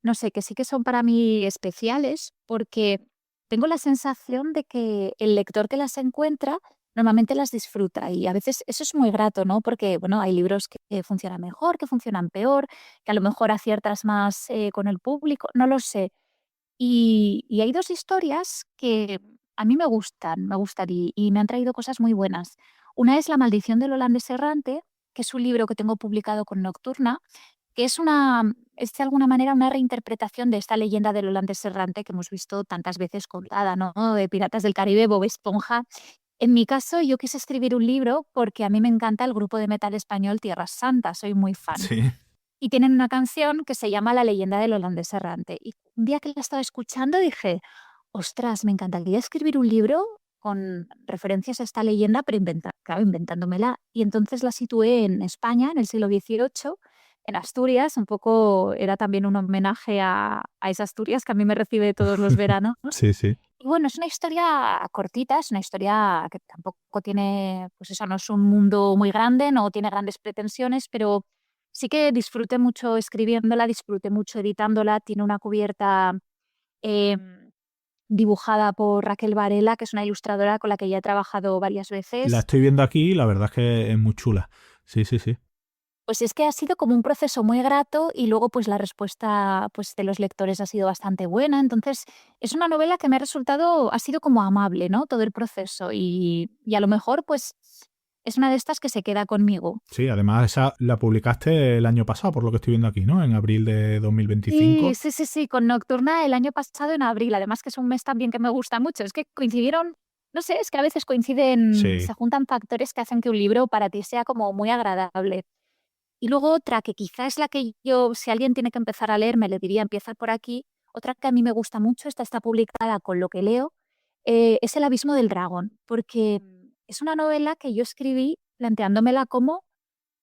C: no sé, que sí que son para mí especiales, porque tengo la sensación de que el lector que las encuentra normalmente las disfruta y a veces eso es muy grato, ¿no? Porque, bueno, hay libros que funcionan mejor, que funcionan peor, que a lo mejor aciertas más con el público, no lo sé. Y hay dos historias que a mí me gustan y me han traído cosas muy buenas. Una es La maldición del holandés errante, que es un libro que tengo publicado con Nocturna, que es de alguna manera una reinterpretación de esta leyenda del holandés errante que hemos visto tantas veces contada, ¿no? De Piratas del Caribe, Bob Esponja. En mi caso, yo quise escribir un libro porque a mí me encanta el grupo de metal español Tierra Santa, soy muy fan.
B: Sí.
C: Y tienen una canción que se llama La leyenda del holandés errante. Y un día que la estaba escuchando dije, ostras, me encantaría escribir un libro con referencias a esta leyenda, pero claro, inventándomela. Y entonces la situé en España, en el siglo XVIII, en Asturias. Un poco era también un homenaje a esa Asturias que a mí me recibe todos los veranos.
B: Sí, sí.
C: Y bueno, es una historia cortita, es una historia que tampoco tiene, pues eso, no es un mundo muy grande, no tiene grandes pretensiones, pero sí que disfruté mucho escribiéndola, disfruté mucho editándola. Tiene una cubierta dibujada por Raquel Varela, que es una ilustradora con la que ya he trabajado varias veces.
B: La estoy viendo aquí y la verdad es que es muy chula. Sí, sí, sí.
C: Pues es que ha sido como un proceso muy grato y luego pues la respuesta pues de los lectores ha sido bastante buena. Entonces es una novela que me ha sido como amable, ¿no? Todo el proceso y a lo mejor pues es una de estas que se queda conmigo.
B: Sí, además esa la publicaste el año pasado, por lo que estoy viendo aquí, ¿no? En abril de 2025.
C: Sí, con Nocturna el año pasado en abril. Además que es un mes también que me gusta mucho. Es que coincidieron, no sé, es que a veces coinciden,
B: Sí.
C: se juntan factores que hacen que un libro para ti sea como muy agradable. Y luego otra que quizá es la que yo, si alguien tiene que empezar a leer, me le diría empieza por aquí. Otra que a mí me gusta mucho, esta está publicada con lo que leo, es El abismo del dragón, porque es una novela que yo escribí planteándomela como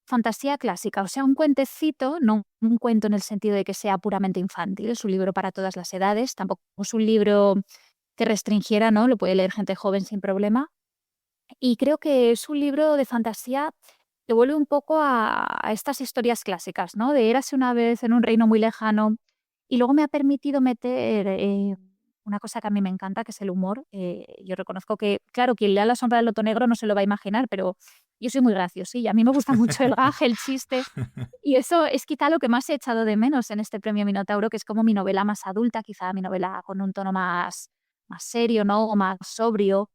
C: fantasía clásica, o sea, un cuentecito, no un cuento en el sentido de que sea puramente infantil, es un libro para todas las edades, tampoco es un libro que restringiera, ¿no? Lo puede leer gente joven sin problema. Y creo que es un libro de fantasía que vuelve un poco a estas historias clásicas, ¿no? De érase una vez en un reino muy lejano. Y luego me ha permitido meter una cosa que a mí me encanta, que es el humor. Yo reconozco que, claro, quien lea La sombra del loto negro no se lo va a imaginar, pero yo soy muy graciosilla. A mí me gusta mucho el gag, el chiste. Y eso es quizá lo que más he echado de menos en este premio Minotauro, que es como mi novela más adulta, quizá mi novela con un tono más serio, ¿no? O más sobrio.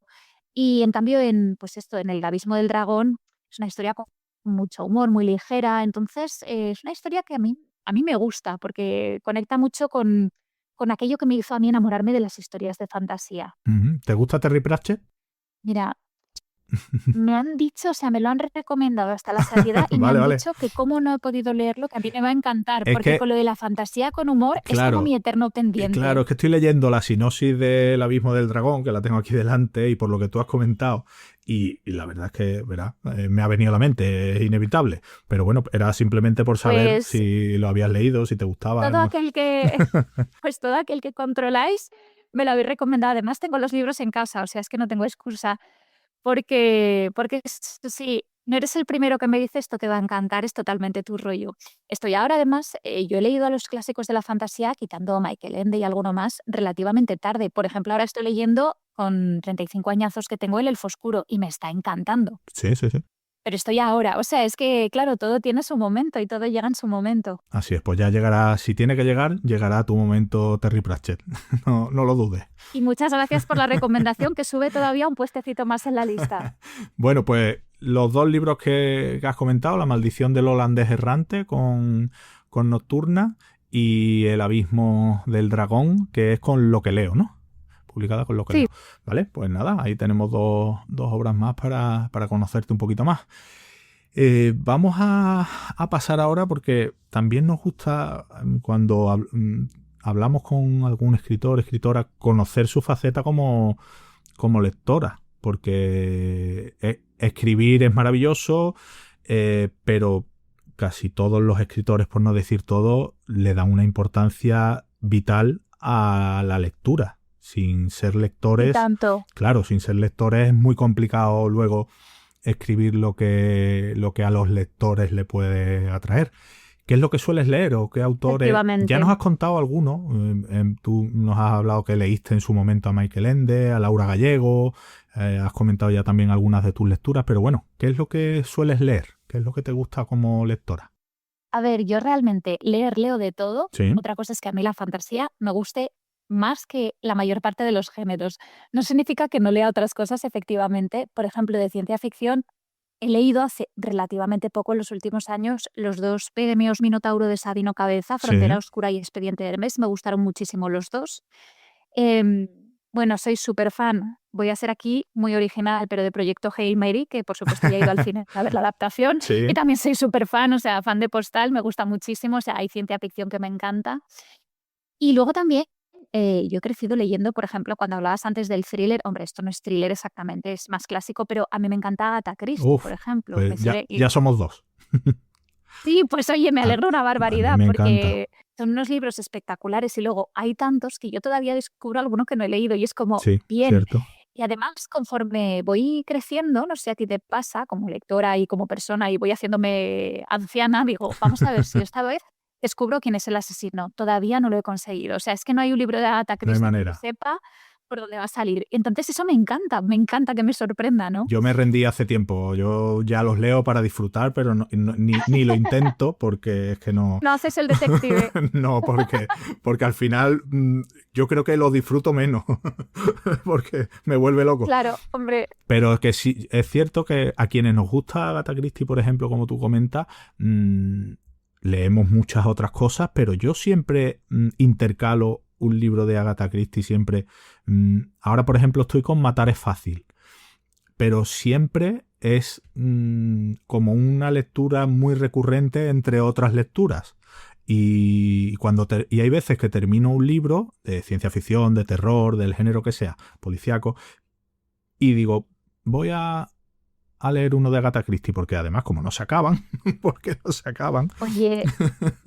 C: Y en cambio, pues esto, en El abismo del dragón, es una historia con mucho humor, muy ligera. Entonces, es una historia que a mí me gusta porque conecta mucho con aquello que me hizo a mí enamorarme de las historias de fantasía.
B: Ujú. ¿Te gusta Terry Pratchett?
C: Mira, me han dicho, o sea, me lo han recomendado hasta la saciedad y me
B: Vale,
C: han
B: vale.
C: dicho que cómo no he podido leerlo, que a mí me va a encantar,
B: Es
C: porque
B: que,
C: con lo de la fantasía con humor es
B: claro,
C: como mi eterno pendiente.
B: claro, es que estoy leyendo la sinopsis del Abismo del Dragón, que la tengo aquí delante, y por lo que tú has comentado, y la verdad es que, verá, me ha venido a la mente, es inevitable. Pero bueno, era simplemente por saber
C: Pues
B: si lo habías leído, si te gustaba.
C: todo aquel que, pues todo aquel que controláis me lo habéis recomendado. Además, tengo los libros en casa, o sea, es que no tengo excusa. Porque sí, no eres el primero que me dice esto te va a encantar, es totalmente tu rollo. Estoy ahora, además, yo he leído a los clásicos de la fantasía, quitando Michael Ende y alguno más, relativamente tarde. Por ejemplo, ahora estoy leyendo con 35 añazos que tengo El elfo oscuro y me está encantando.
B: Sí, sí, sí.
C: Pero estoy ahora, o sea, es que, claro, todo tiene su momento y todo llega en su momento.
B: Así es, pues ya llegará, si tiene que llegar, llegará tu momento Terry Pratchett. No, no lo dudes.
C: Y muchas gracias por la recomendación que sube todavía un puestecito más en la lista.
B: Bueno, pues los dos libros que has comentado, La maldición del holandés errante con Nocturna y El abismo del dragón, que es con Lo que leo, ¿no? Publicada con Lo que
C: Sí.
B: leo. Vale, pues nada, ahí tenemos dos obras más para conocerte un poquito más. Vamos a pasar ahora porque también nos gusta cuando hablamos con algún escritor, escritora, conocer su faceta como lectora, porque escribir es maravilloso, pero casi todos los escritores, por no decir todo, le dan una importancia vital a la lectura. Sin ser
C: Y
B: lectores,
C: tanto.
B: claro, sin ser lectores es muy complicado luego escribir lo que a los lectores le puede atraer. ¿Qué es lo que sueles leer o qué autores?
C: Efectivamente.
B: Ya nos has contado algunos. Tú nos has hablado que leíste en su momento a Michael Ende, a Laura Gallego. Has comentado ya también algunas de tus lecturas. Pero bueno, ¿qué es lo que sueles leer? ¿Qué es lo que te gusta como lectora?
C: A ver, yo realmente leo de todo.
B: Sí.
C: Otra cosa es que a mí la fantasía me guste más que la mayor parte de los géneros. No significa que no lea otras cosas, efectivamente. Por ejemplo, de ciencia ficción, he leído hace relativamente poco, en los últimos años, los 2 premios Minotauro de Sabino Cabeza,
B: Sí.
C: Frontera Oscura y Expediente Hermes. Me gustaron muchísimo los dos. Em, bueno, soy súper fan, voy a ser aquí muy original, pero de Proyecto Hail Mary, que por supuesto ya he ido al cine a ver la adaptación. Y
B: Sí.
C: también soy súper fan, o sea, fan de Postal, me gusta muchísimo, o sea, hay ciencia ficción que me encanta. Y luego también, yo he crecido leyendo, por ejemplo, cuando hablabas antes del thriller, hombre, esto no es thriller exactamente, es más clásico, pero a mí me encanta Agatha Christie, por
B: Uf,
C: ejemplo.
B: pues
C: Me sigue,
B: ya somos dos.
C: sí, pues oye, me
B: A,
C: alegro una
B: a mí
C: barbaridad
B: me encanta.
C: porque son unos libros espectaculares y luego hay tantos que yo todavía descubro alguno que no he leído y es como,
B: Sí,
C: bien.
B: cierto.
C: Y además, conforme voy creciendo, no sé a ti te pasa, como lectora y como persona, y voy haciéndome anciana, digo, vamos a ver si esta vez descubro quién es el asesino. Todavía no lo he conseguido. O sea, es que no hay un libro de Agatha
B: No hay
C: Christie que yo
B: manera.
C: sepa por dónde va a salir. Entonces eso me encanta que me sorprenda, ¿no?
B: Yo me rendí hace tiempo. Yo ya los leo para disfrutar, pero ni lo intento porque es que no.
C: No haces el detective.
B: No, porque al final yo creo que lo disfruto menos. Porque me vuelve loco.
C: Claro, hombre,
B: Pero que sí, es cierto que a quienes nos gusta Agatha Christie, por ejemplo, como tú comentas, leemos muchas otras cosas, pero yo siempre intercalo un libro de Agatha Christie, siempre. Ahora, por ejemplo, estoy con Matar es fácil, pero siempre es como una lectura muy recurrente entre otras lecturas. Y hay veces que termino un libro de ciencia ficción, de terror, del género que sea, policíaco, y digo, voy a leer uno de Agatha Christie, porque además, como no se acaban, porque no se acaban.
C: oye,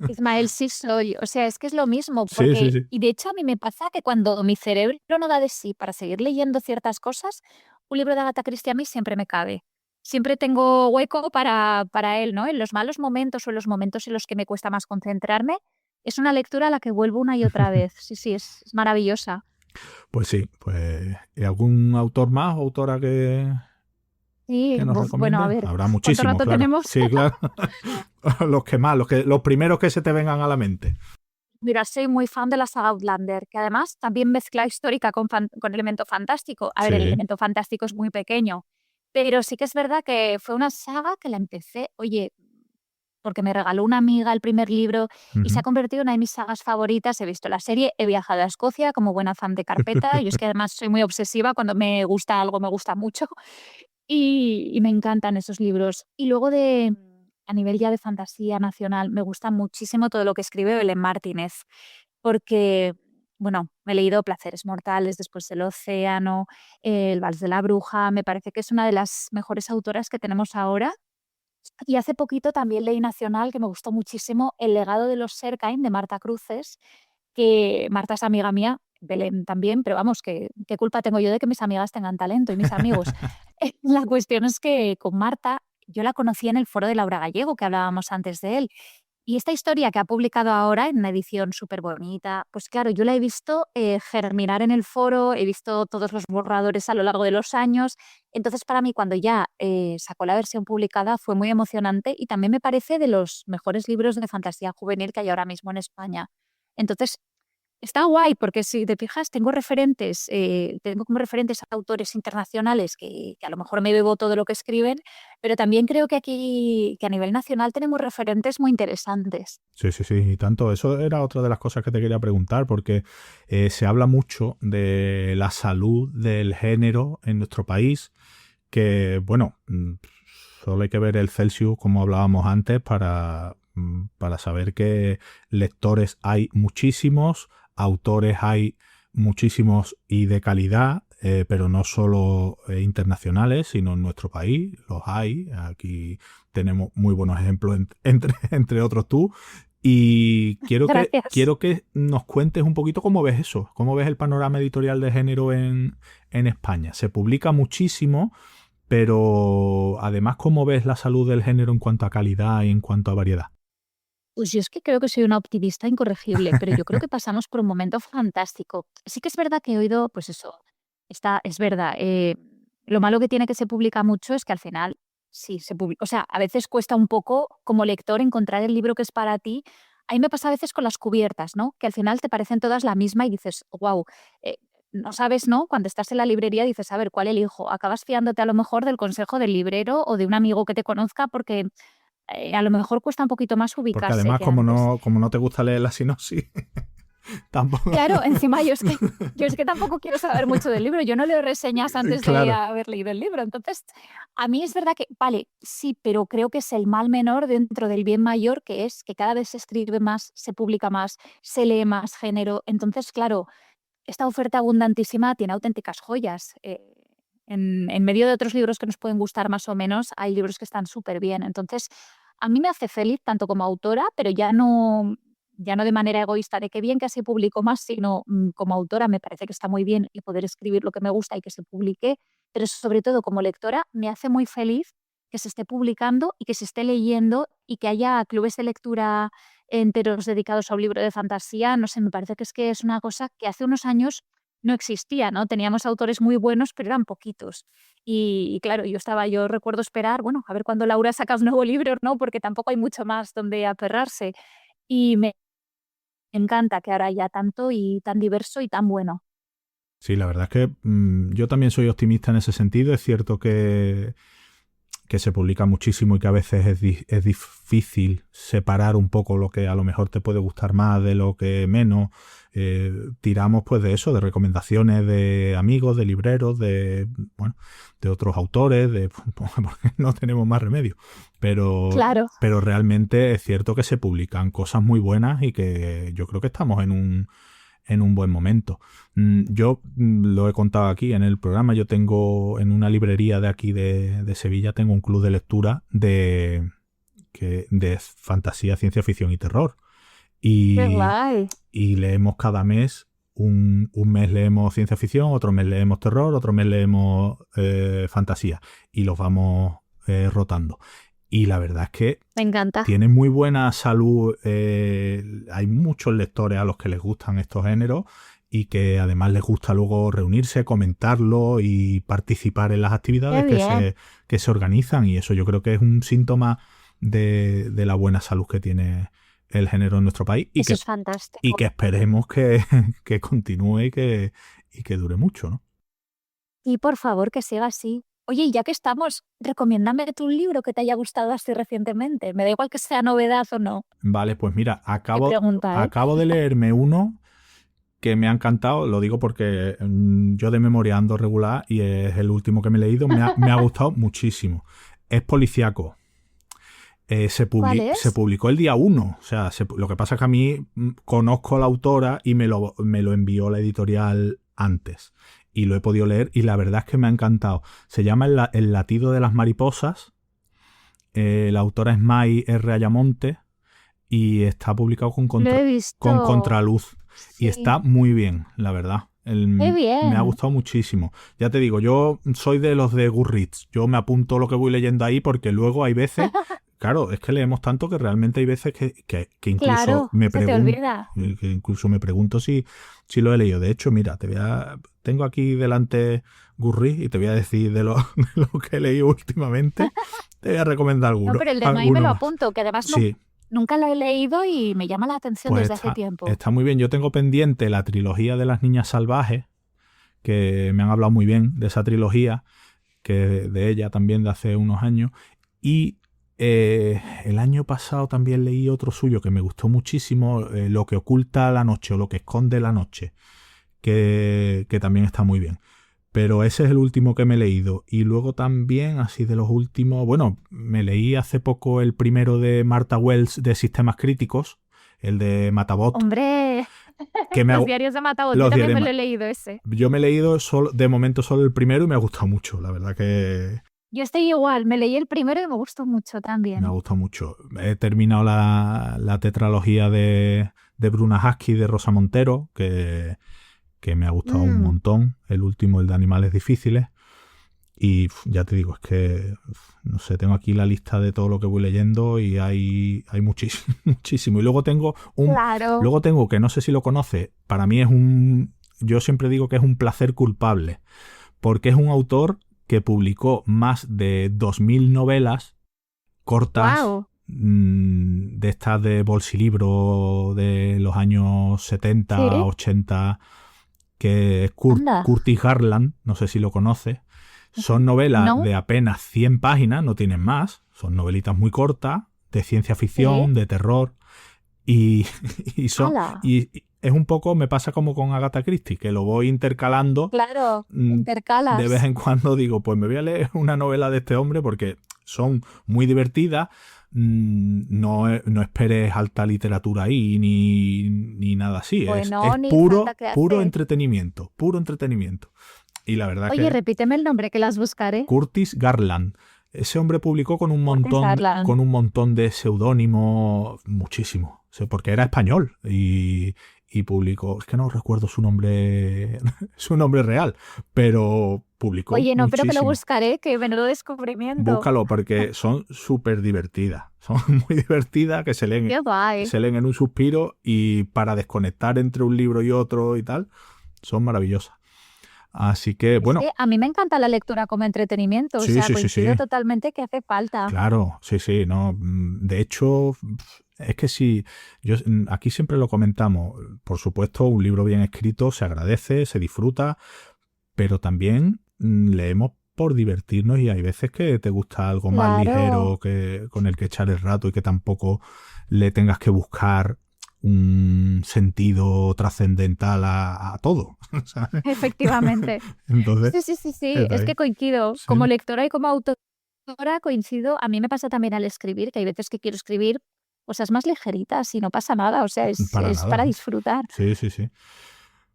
C: Ismael, sí soy. O sea, es que es lo mismo,
B: Sí, sí,
C: porque,
B: sí.
C: y de hecho a mí me pasa que cuando mi cerebro no da de sí para seguir leyendo ciertas cosas, un libro de Agatha Christie a mí siempre me cabe. Siempre tengo hueco para él, ¿no? En los malos momentos o en los momentos en los que me cuesta más concentrarme, es una lectura a la que vuelvo una y otra vez. Sí, sí, es maravillosa.
B: Pues sí, pues ¿y algún autor más o autora
C: Sí,
B: que nos
C: buf, bueno, a
B: recomiende?
C: ver,
B: Habrá
C: ¿cuánto
B: muchísimos,
C: rato
B: claro.
C: tenemos?
B: Sí, claro. Los que más, los primeros que se te vengan a la mente.
C: Mira, soy muy fan de la saga Outlander, que además también mezcla histórica con elemento fantástico. A ver, el
B: Sí.
C: elemento fantástico es muy pequeño, pero sí que es verdad que fue una saga que la empecé, oye, porque me regaló una amiga el primer libro y se ha
B: Ujú.
C: convertido en una de mis sagas favoritas. He visto la serie, he viajado a Escocia como buena fan de carpeta. Yo es que además soy muy obsesiva, cuando me gusta algo me gusta mucho y me encantan esos libros. Y luego a nivel ya de fantasía nacional, me gusta muchísimo todo lo que escribe Belén Martínez, porque, bueno, me he leído Placeres Mortales, Después del Océano, El Vals de la Bruja, me parece que es una de las mejores autoras que tenemos ahora. Y hace poquito también leí nacional, que me gustó muchísimo, El legado de los Serkain, de Marta Cruces, que Marta es amiga mía, Belén también, pero vamos, ¿qué culpa tengo yo de que mis amigas tengan talento y mis amigos? La cuestión es que con Marta yo la conocí en el foro de Laura Gallego, que hablábamos antes de él. Y esta historia que ha publicado ahora en una edición súper bonita, pues claro, yo la he visto germinar en el foro, he visto todos los borradores a lo largo de los años. Entonces, para mí, cuando ya sacó la versión publicada, fue muy emocionante y también me parece de los mejores libros de fantasía juvenil que hay ahora mismo en España. Entonces, está guay porque si te fijas, tengo como referentes a autores internacionales que a lo mejor me bebo todo lo que escriben, pero también creo que aquí, que a nivel nacional tenemos referentes muy interesantes.
B: Sí, sí, sí, y tanto. Eso era otra de las cosas que te quería preguntar, porque se habla mucho de la salud del género en nuestro país, que, bueno, solo hay que ver el Celsius, como hablábamos antes, para saber que lectores hay muchísimos, autores hay muchísimos y de calidad, pero no solo internacionales, sino en nuestro país los hay. Aquí tenemos muy buenos ejemplos, entre otros tú. Y
C: Gracias.
B: quiero que nos cuentes un poquito cómo ves eso, cómo ves el panorama editorial de género en España. Se publica muchísimo, pero además, ¿cómo ves la salud del género en cuanto a calidad y en cuanto a variedad?
C: Pues yo es que creo que soy una optimista incorregible, pero yo creo que pasamos por un momento fantástico. Sí que es verdad que he oído, pues eso, es verdad. Lo malo que tiene que se publica mucho es que al final, sí, se publica, o sea, a veces cuesta un poco como lector encontrar el libro que es para ti, A mí me pasa a veces con las cubiertas, ¿no? Que al final te parecen todas la misma y dices, wow, no sabes, ¿no? Cuando estás en la librería dices, a ver, ¿cuál elijo? Acabas fiándote a lo mejor del consejo del librero o de un amigo que te conozca porque a lo mejor cuesta un poquito más
B: Porque
C: ubicarse
B: además,
C: que antes.
B: como no te gusta leer la sinopsis, tampoco.
C: Claro, encima yo es que tampoco quiero saber mucho del libro. Yo no leo reseñas antes de
B: Claro.
C: haber leído el libro. Entonces, a mí es verdad que, vale, sí, pero creo que es el mal menor dentro del bien mayor, que es que cada vez se escribe más, se publica más, se lee más género. Entonces, claro, esta oferta abundantísima tiene auténticas joyas. En medio de otros libros que nos pueden gustar más o menos, hay libros que están súper bien. Entonces, a mí me hace feliz tanto como autora, pero ya no de manera egoísta de qué bien que así publico más, sino como autora me parece que está muy bien y poder escribir lo que me gusta y que se publique, pero sobre todo como lectora me hace muy feliz que se esté publicando y que se esté leyendo y que haya clubes de lectura enteros dedicados a un libro de fantasía. No sé, me parece que es una cosa que hace unos años no existía, ¿no? Teníamos autores muy buenos, pero eran poquitos. Y claro, yo recuerdo esperar, bueno, a ver cuándo Laura saca un nuevo libro, ¿no? Porque tampoco hay mucho más donde aferrarse. Y me encanta que ahora haya tanto y tan diverso y tan bueno.
B: Sí, la verdad es que yo también soy optimista en ese sentido. Es cierto que se publica muchísimo y que a veces es difícil separar un poco lo que a lo mejor te puede gustar más de lo que menos. Tiramos pues de eso, de recomendaciones de amigos, de libreros, bueno, de otros autores, porque no tenemos más remedio.
C: Claro.
B: Pero realmente es cierto que se publican cosas muy buenas y que yo creo que estamos en un buen momento. Yo lo he contado aquí en el programa, yo tengo en una librería de aquí de Sevilla, tengo un club de lectura de fantasía, ciencia ficción y terror.
C: Qué
B: Y,
C: guay.
B: y leemos cada mes, un mes leemos ciencia ficción, otro mes leemos terror, otro mes leemos fantasía y los vamos rotando. Y la verdad es que
C: Me encanta.
B: tiene muy buena salud. Hay muchos lectores a los que les gustan estos géneros y que además les gusta luego reunirse, comentarlo y participar en las actividades
C: Qué bien.
B: que se organizan. Y eso yo creo que es un síntoma de la buena salud que tiene el género en nuestro país
C: Eso es
B: y
C: fantástico.
B: que esperemos que continúe y que dure mucho, ¿no?
C: Y por favor, que siga así. Oye, y ya que estamos, recomiéndame tú un libro que te haya gustado así recientemente. Me da igual que sea novedad o no.
B: Vale, pues mira,
C: Qué pregunta, ¿eh?
B: acabo de leerme uno que me ha encantado, lo digo porque yo de memoria ando regular y es el último que me he leído, me ha gustado muchísimo. Es policíaco.
C: ¿Cuál
B: Se
C: es?
B: publicó el día 1, o sea, lo que pasa es que a mí conozco a la autora y me lo envió la editorial antes y lo he podido leer y la verdad es que me ha encantado. Se llama El latido de las mariposas, la autora es May R. Ayamonte y está publicado
C: Lo he
B: con
C: visto.
B: Contraluz. Y
C: Sí.
B: está muy bien, la verdad.
C: Qué
B: Me ha
C: bien.
B: gustado muchísimo. Ya te digo, yo soy de los de Goodreads. Yo me apunto lo que voy leyendo ahí porque luego hay veces, claro, es que leemos tanto que realmente hay veces que incluso
C: Claro, se te olvida.
B: me pregunto si lo he leído. De hecho, mira, tengo aquí delante Goodreads y te voy a decir de lo que he leído últimamente. Te voy a recomendar
C: No, pero el de May me
B: alguno
C: lo
B: más.
C: apunto, que además
B: Sí,
C: nunca lo he leído y me llama la atención
B: pues
C: desde hace tiempo.
B: está muy bien. Yo tengo pendiente la trilogía de las niñas salvajes, que me han hablado muy bien de esa trilogía, que de ella también de hace unos años. Y el año pasado también leí otro suyo que me gustó muchísimo, Lo que oculta la noche o Lo que esconde la noche, que también está muy bien. Pero ese es el último que me he leído. Y luego también, así de los últimos, bueno, me leí hace poco el primero de Martha Wells de Sistemas Críticos, el de Matabot,
C: Hombre,
B: que
C: los diarios de Matabot, yo
B: los
C: también
B: diaré
C: me lo he leído ese.
B: Yo me he leído de momento solo el primero y me ha gustado mucho, la verdad que
C: Yo estoy igual, me leí el primero y me gustó mucho
B: me ha
C: también.
B: gustado mucho. He terminado la tetralogía de Bruna Husky de Rosa Montero, que me ha gustado un
C: Mm,
B: montón. El último, el de Animales Difíciles. Y ya te digo, es que, no sé, tengo aquí la lista de todo lo que voy leyendo y hay muchísimo, muchísimo. Y
C: claro.
B: luego tengo, que no sé si lo conoces, para mí yo siempre digo que es un placer culpable, porque es un autor que publicó más de 2000 novelas cortas,
C: Wow.
B: de estas de bolsilibro de los años 70,
C: Sí,
B: 80, que es
C: anda.
B: Curtis Garland, no sé si lo conoces. Son novelas
C: ¿No?
B: de apenas 100 páginas, no tienen más. Son novelitas muy cortas, de ciencia
C: Sí.
B: ficción, de terror. Y, y, son,
C: ¡Hala!
B: y es un poco, me pasa como con Agatha Christie, que lo voy intercalando.
C: Claro,
B: De vez
C: intercalas.
B: en cuando digo, pues me voy a leer una novela de este hombre porque son muy divertidas. No esperes alta literatura ahí ni nada así. Es
C: Bueno, ni
B: puro,
C: falta que
B: puro
C: hace.
B: entretenimiento, puro entretenimiento. Y la verdad
C: Oye,
B: que
C: repíteme el nombre que las buscaré.
B: Curtis Garland, ese hombre publicó
C: Curtis
B: con
C: Garland.
B: un montón de seudónimos, muchísimo. O sea, porque era español y publicó, es que no recuerdo su nombre, su nombre real, pero publicó
C: Oye, no, pero que lo
B: muchísimo.
C: buscaré, que menudo descubrimiento.
B: Búscalo porque son súper divertidas. Son muy divertidas, que
C: Qué guay.
B: se leen en un suspiro y para desconectar entre un libro y otro y tal, son maravillosas. Así que,
C: Es
B: bueno,
C: que a mí me encanta la lectura como entretenimiento, o
B: sí,
C: sea,
B: sí, sí,
C: coincido
B: sí.
C: totalmente que hace falta.
B: Claro, sí, sí, no. De hecho, es que sí, aquí siempre lo comentamos. Por supuesto, un libro bien escrito se agradece, se disfruta, pero también leemos por divertirnos y hay veces que te gusta algo más
C: Claro,
B: ligero que con el que echar el rato y que tampoco le tengas que buscar un sentido trascendental a todo, ¿sabes?
C: efectivamente.
B: Entonces,
C: Sí, sí, sí, sí,
B: es de
C: es que
B: ahí.
C: coincido.
B: Sí,
C: Como lectora y como autora coincido. A mí me pasa también al escribir, que hay veces que quiero escribir cosas más ligeritas y no pasa nada, o sea,
B: para
C: es para
B: nada.
C: disfrutar.
B: Sí, sí, sí.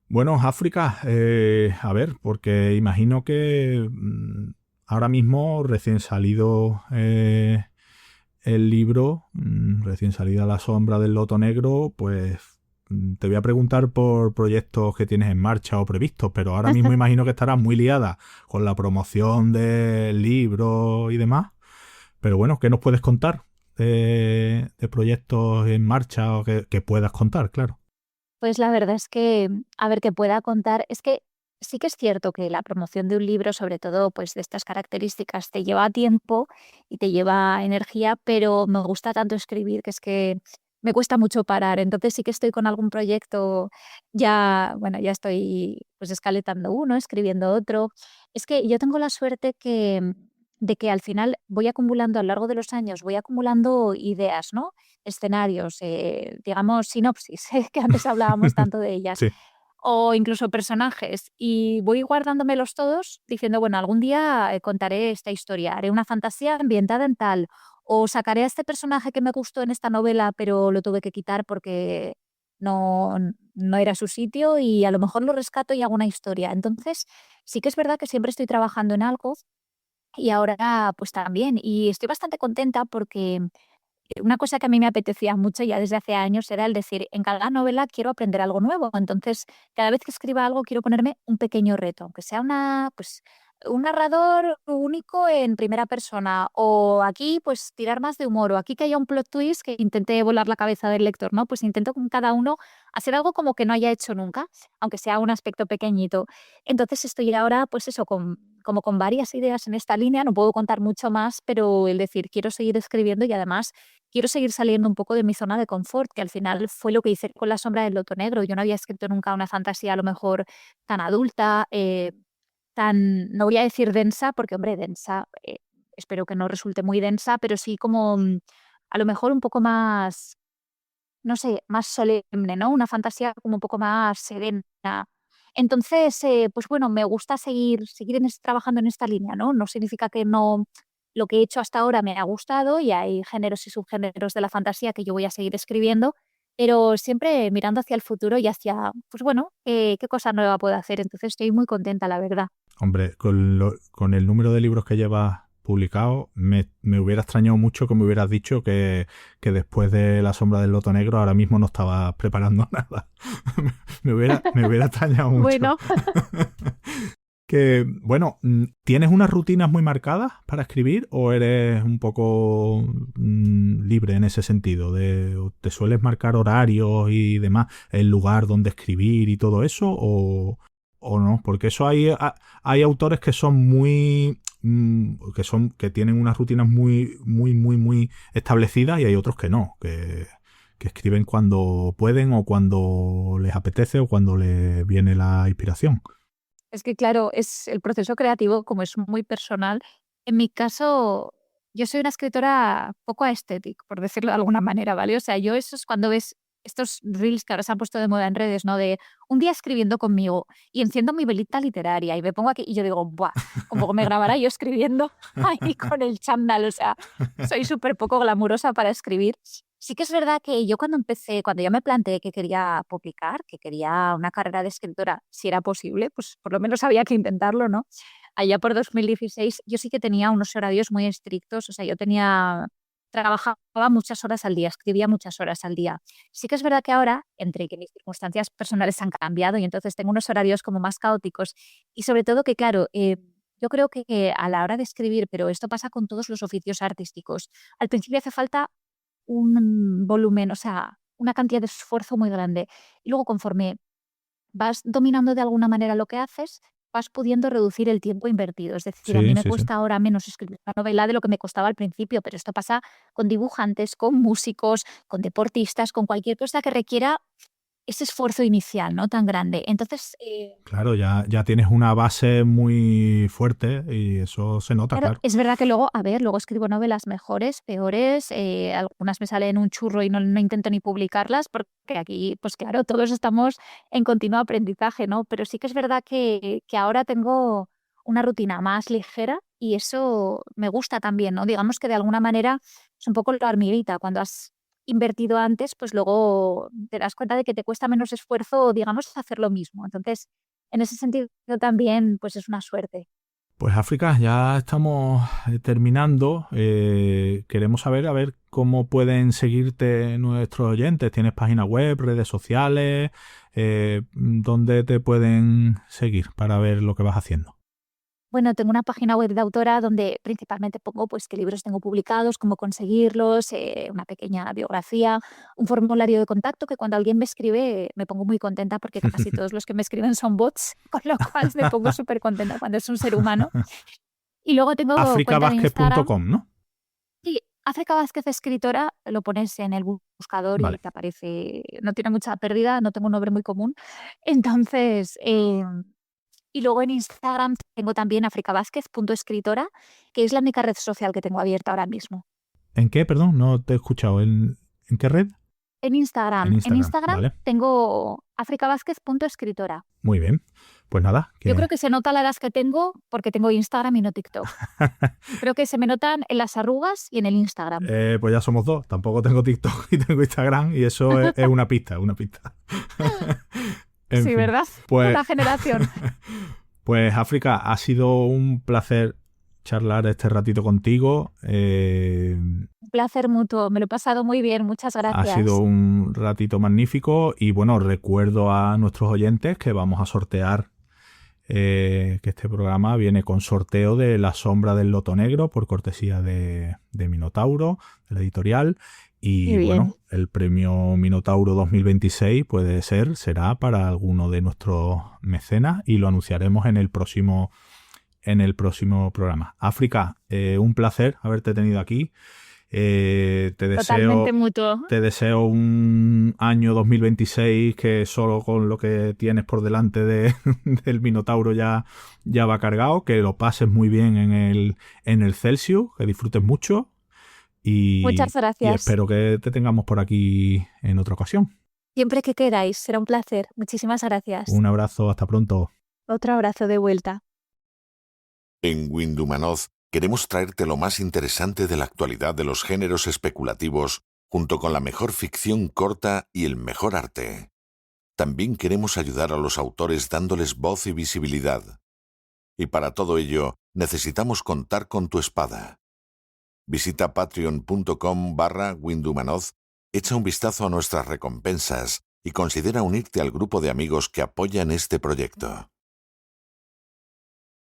B: Bueno, África, a ver, porque imagino que ahora mismo recién salido el libro, recién salida La sombra del loto negro, pues te voy a preguntar por proyectos que tienes en marcha o previstos, pero ahora mismo imagino que estarás muy liada con la promoción del libro y demás. Pero bueno, ¿qué nos puedes contar de proyectos en marcha o que puedas contar, claro?
C: Pues la verdad es que, a ver, que pueda contar, es que sí que es cierto que la promoción de un libro, sobre todo pues de estas características, te lleva tiempo y te lleva energía, pero me gusta tanto escribir que es que me cuesta mucho parar. Entonces sí que estoy con algún proyecto, ya, bueno, ya estoy pues escaletando uno, escribiendo otro. Es que yo tengo la suerte de que al final voy acumulando a lo largo de los años, voy acumulando ideas, ¿no? Escenarios, digamos, sinopsis, que antes hablábamos tanto de ellas,
B: Sí.
C: o incluso personajes, y voy guardándomelos todos diciendo, bueno, algún día contaré esta historia, haré una fantasía ambientada en tal, o sacaré a este personaje que me gustó en esta novela, pero lo tuve que quitar porque no, no era su sitio y a lo mejor lo rescato y hago una historia. Entonces, sí que es verdad que siempre estoy trabajando en algo y ahora pues también, y estoy bastante contenta porque una cosa que a mí me apetecía mucho ya desde hace años era el decir, en cada novela quiero aprender algo nuevo. Entonces, cada vez que escriba algo quiero ponerme un pequeño reto, aunque sea pues, un narrador único en primera persona, o aquí pues tirar más de humor, o aquí que haya un plot twist que intente volar la cabeza del lector, ¿no? Pues intento con cada uno hacer algo como que no haya hecho nunca, aunque sea un aspecto pequeñito. Entonces estoy ahora, pues eso, como con varias ideas en esta línea, no puedo contar mucho más, pero el decir, quiero seguir escribiendo y además quiero seguir saliendo un poco de mi zona de confort, que al final fue lo que hice con La sombra del loto negro. Yo no había escrito nunca una fantasía a lo mejor tan adulta, tan, no voy a decir densa, porque hombre, densa, espero que no resulte muy densa, pero sí como a lo mejor un poco más, no sé, más solemne, ¿no? Una fantasía como un poco más serena. Entonces, pues bueno, me gusta seguir trabajando en esta línea, ¿no? No significa que no lo que he hecho hasta ahora me ha gustado y hay géneros y subgéneros de la fantasía que yo voy a seguir escribiendo, pero siempre mirando hacia el futuro y hacia, pues bueno, qué cosa nueva puedo hacer. Entonces estoy muy contenta, la verdad.
B: Hombre, con el número de libros que llevas publicado, me hubiera extrañado mucho que me hubieras dicho que después de La sombra del loto negro ahora mismo no estabas preparando nada. Me hubiera extrañado mucho.
C: Bueno,
B: Que, bueno, ¿tienes unas rutinas muy marcadas para escribir o eres un poco libre en ese sentido? ¿O te sueles marcar horarios y demás, el lugar donde escribir y todo eso? ¿O no? Porque eso hay autores que son muy, que tienen unas rutinas muy, muy, muy, muy establecidas, y hay otros que no, que escriben cuando pueden o cuando les apetece o cuando les viene la inspiración.
C: Es que, claro, es el proceso creativo, como es muy personal. En mi caso, yo soy una escritora poco aesthetic, por decirlo de alguna manera, ¿vale? O sea, yo eso es cuando ves estos reels que ahora se han puesto de moda en redes, ¿no? De un día escribiendo conmigo y enciendo mi velita literaria y me pongo aquí y yo digo, ¡buah! Como me grabara yo escribiendo ahí con el chándal. O sea, soy súper poco glamurosa para escribir. Sí que es verdad que yo cuando empecé, cuando yo me planteé que quería publicar, que quería una carrera de escritora, si era posible, pues por lo menos había que intentarlo, ¿no? Allá por 2016 yo sí que tenía unos horarios muy estrictos, o sea, trabajaba muchas horas al día, escribía muchas horas al día. Sí que es verdad que ahora, entre que mis circunstancias personales han cambiado y entonces tengo unos horarios como más caóticos y sobre todo que, claro, yo creo que a la hora de escribir, pero esto pasa con todos los oficios artísticos, al principio hace falta un volumen, o sea, una cantidad de esfuerzo muy grande. Y luego, conforme vas dominando de alguna manera lo que haces, vas pudiendo reducir el tiempo invertido. Es decir, a mí
B: Sí,
C: me
B: sí, sí.
C: cuesta ahora menos escribir una novela de lo que me costaba al principio, pero esto pasa con dibujantes, con músicos, con deportistas, con cualquier cosa que requiera ese esfuerzo inicial, ¿no? Tan grande. Entonces,
B: Claro, ya tienes una base muy fuerte y eso se nota,
C: claro,
B: claro.
C: es verdad que luego, a ver, luego escribo novelas mejores, peores, algunas me salen un churro y no intento ni publicarlas porque aquí, pues claro, todos estamos en continuo aprendizaje, ¿no? Pero sí que es verdad que ahora tengo una rutina más ligera y eso me gusta también, ¿no? Digamos que de alguna manera es un poco la hormiguita. Cuando has invertido antes, pues luego te das cuenta de que te cuesta menos esfuerzo, digamos, hacer lo mismo. Entonces, en ese sentido también, pues es una suerte.
B: Pues África, ya estamos terminando. Queremos saber a ver cómo pueden seguirte nuestros oyentes. ¿Tienes página web, redes sociales? ¿Dónde te pueden seguir para ver lo que vas haciendo?
C: Bueno, tengo una página web de autora donde principalmente pongo pues qué libros tengo publicados, cómo conseguirlos, una pequeña biografía, un formulario de contacto que cuando alguien me escribe me pongo muy contenta porque casi todos los que me escriben son bots, con lo cual me pongo súper contenta cuando es un ser humano. Y luego tengo cuenta de Instagram.
B: africabasket.com, ¿no?
C: Sí, África Vázquez Escritora, lo pones en el buscador y
B: Vale.
C: te aparece, no tiene mucha pérdida, no tengo un nombre muy común. Entonces, y luego en Instagram tengo también africavázquez.escritora, que es la única red social que tengo abierta ahora mismo.
B: ¿En qué? Perdón, no te he escuchado. ¿En qué red?
C: En
B: En
C: Instagram. En
B: Instagram,
C: Instagram
B: vale.
C: tengo africavázquez.escritora.
B: Muy bien. Pues nada.
C: Yo creo que se nota la edad que tengo porque tengo Instagram y no TikTok. Creo que se me notan en las arrugas y en el Instagram.
B: Pues ya somos dos. Tampoco tengo TikTok y tengo Instagram y eso es una pista, una pista. En
C: Sí,
B: fin.
C: ¿verdad?
B: Pues,
C: Una generación.
B: pues África, ha sido un placer charlar este ratito contigo.
C: Un placer mutuo. Me lo he pasado muy bien. Muchas
B: Ha
C: gracias.
B: sido un ratito magnífico y bueno, recuerdo a nuestros oyentes que vamos a sortear, que este programa viene con sorteo de La sombra del loto negro por cortesía de Minotauro, de la editorial. Y
C: Qué bien.
B: bueno, el premio Minotauro 2026 será para alguno de nuestros mecenas y lo anunciaremos en el próximo programa. África, un placer haberte tenido aquí.
C: Totalmente mutuo.
B: Te deseo un año 2026 que solo con lo que tienes por delante del Minotauro ya va cargado, que lo pases muy bien en el Celsius, que disfrutes mucho
C: Muchas
B: y
C: gracias.
B: espero que te tengamos por aquí en otra ocasión.
C: Siempre que queráis. Será un placer. Muchísimas gracias.
B: Un abrazo, hasta pronto.
C: Otro abrazo de vuelta.
A: En Windhumanoz queremos traerte lo más interesante de la actualidad de los géneros especulativos, junto con la mejor ficción corta y el mejor arte. También queremos ayudar a los autores dándoles voz y visibilidad. Y para todo ello, necesitamos contar con tu espada. Visita patreon.com/Windhumanoz, echa un vistazo a nuestras recompensas y considera unirte al grupo de amigos que apoyan este proyecto.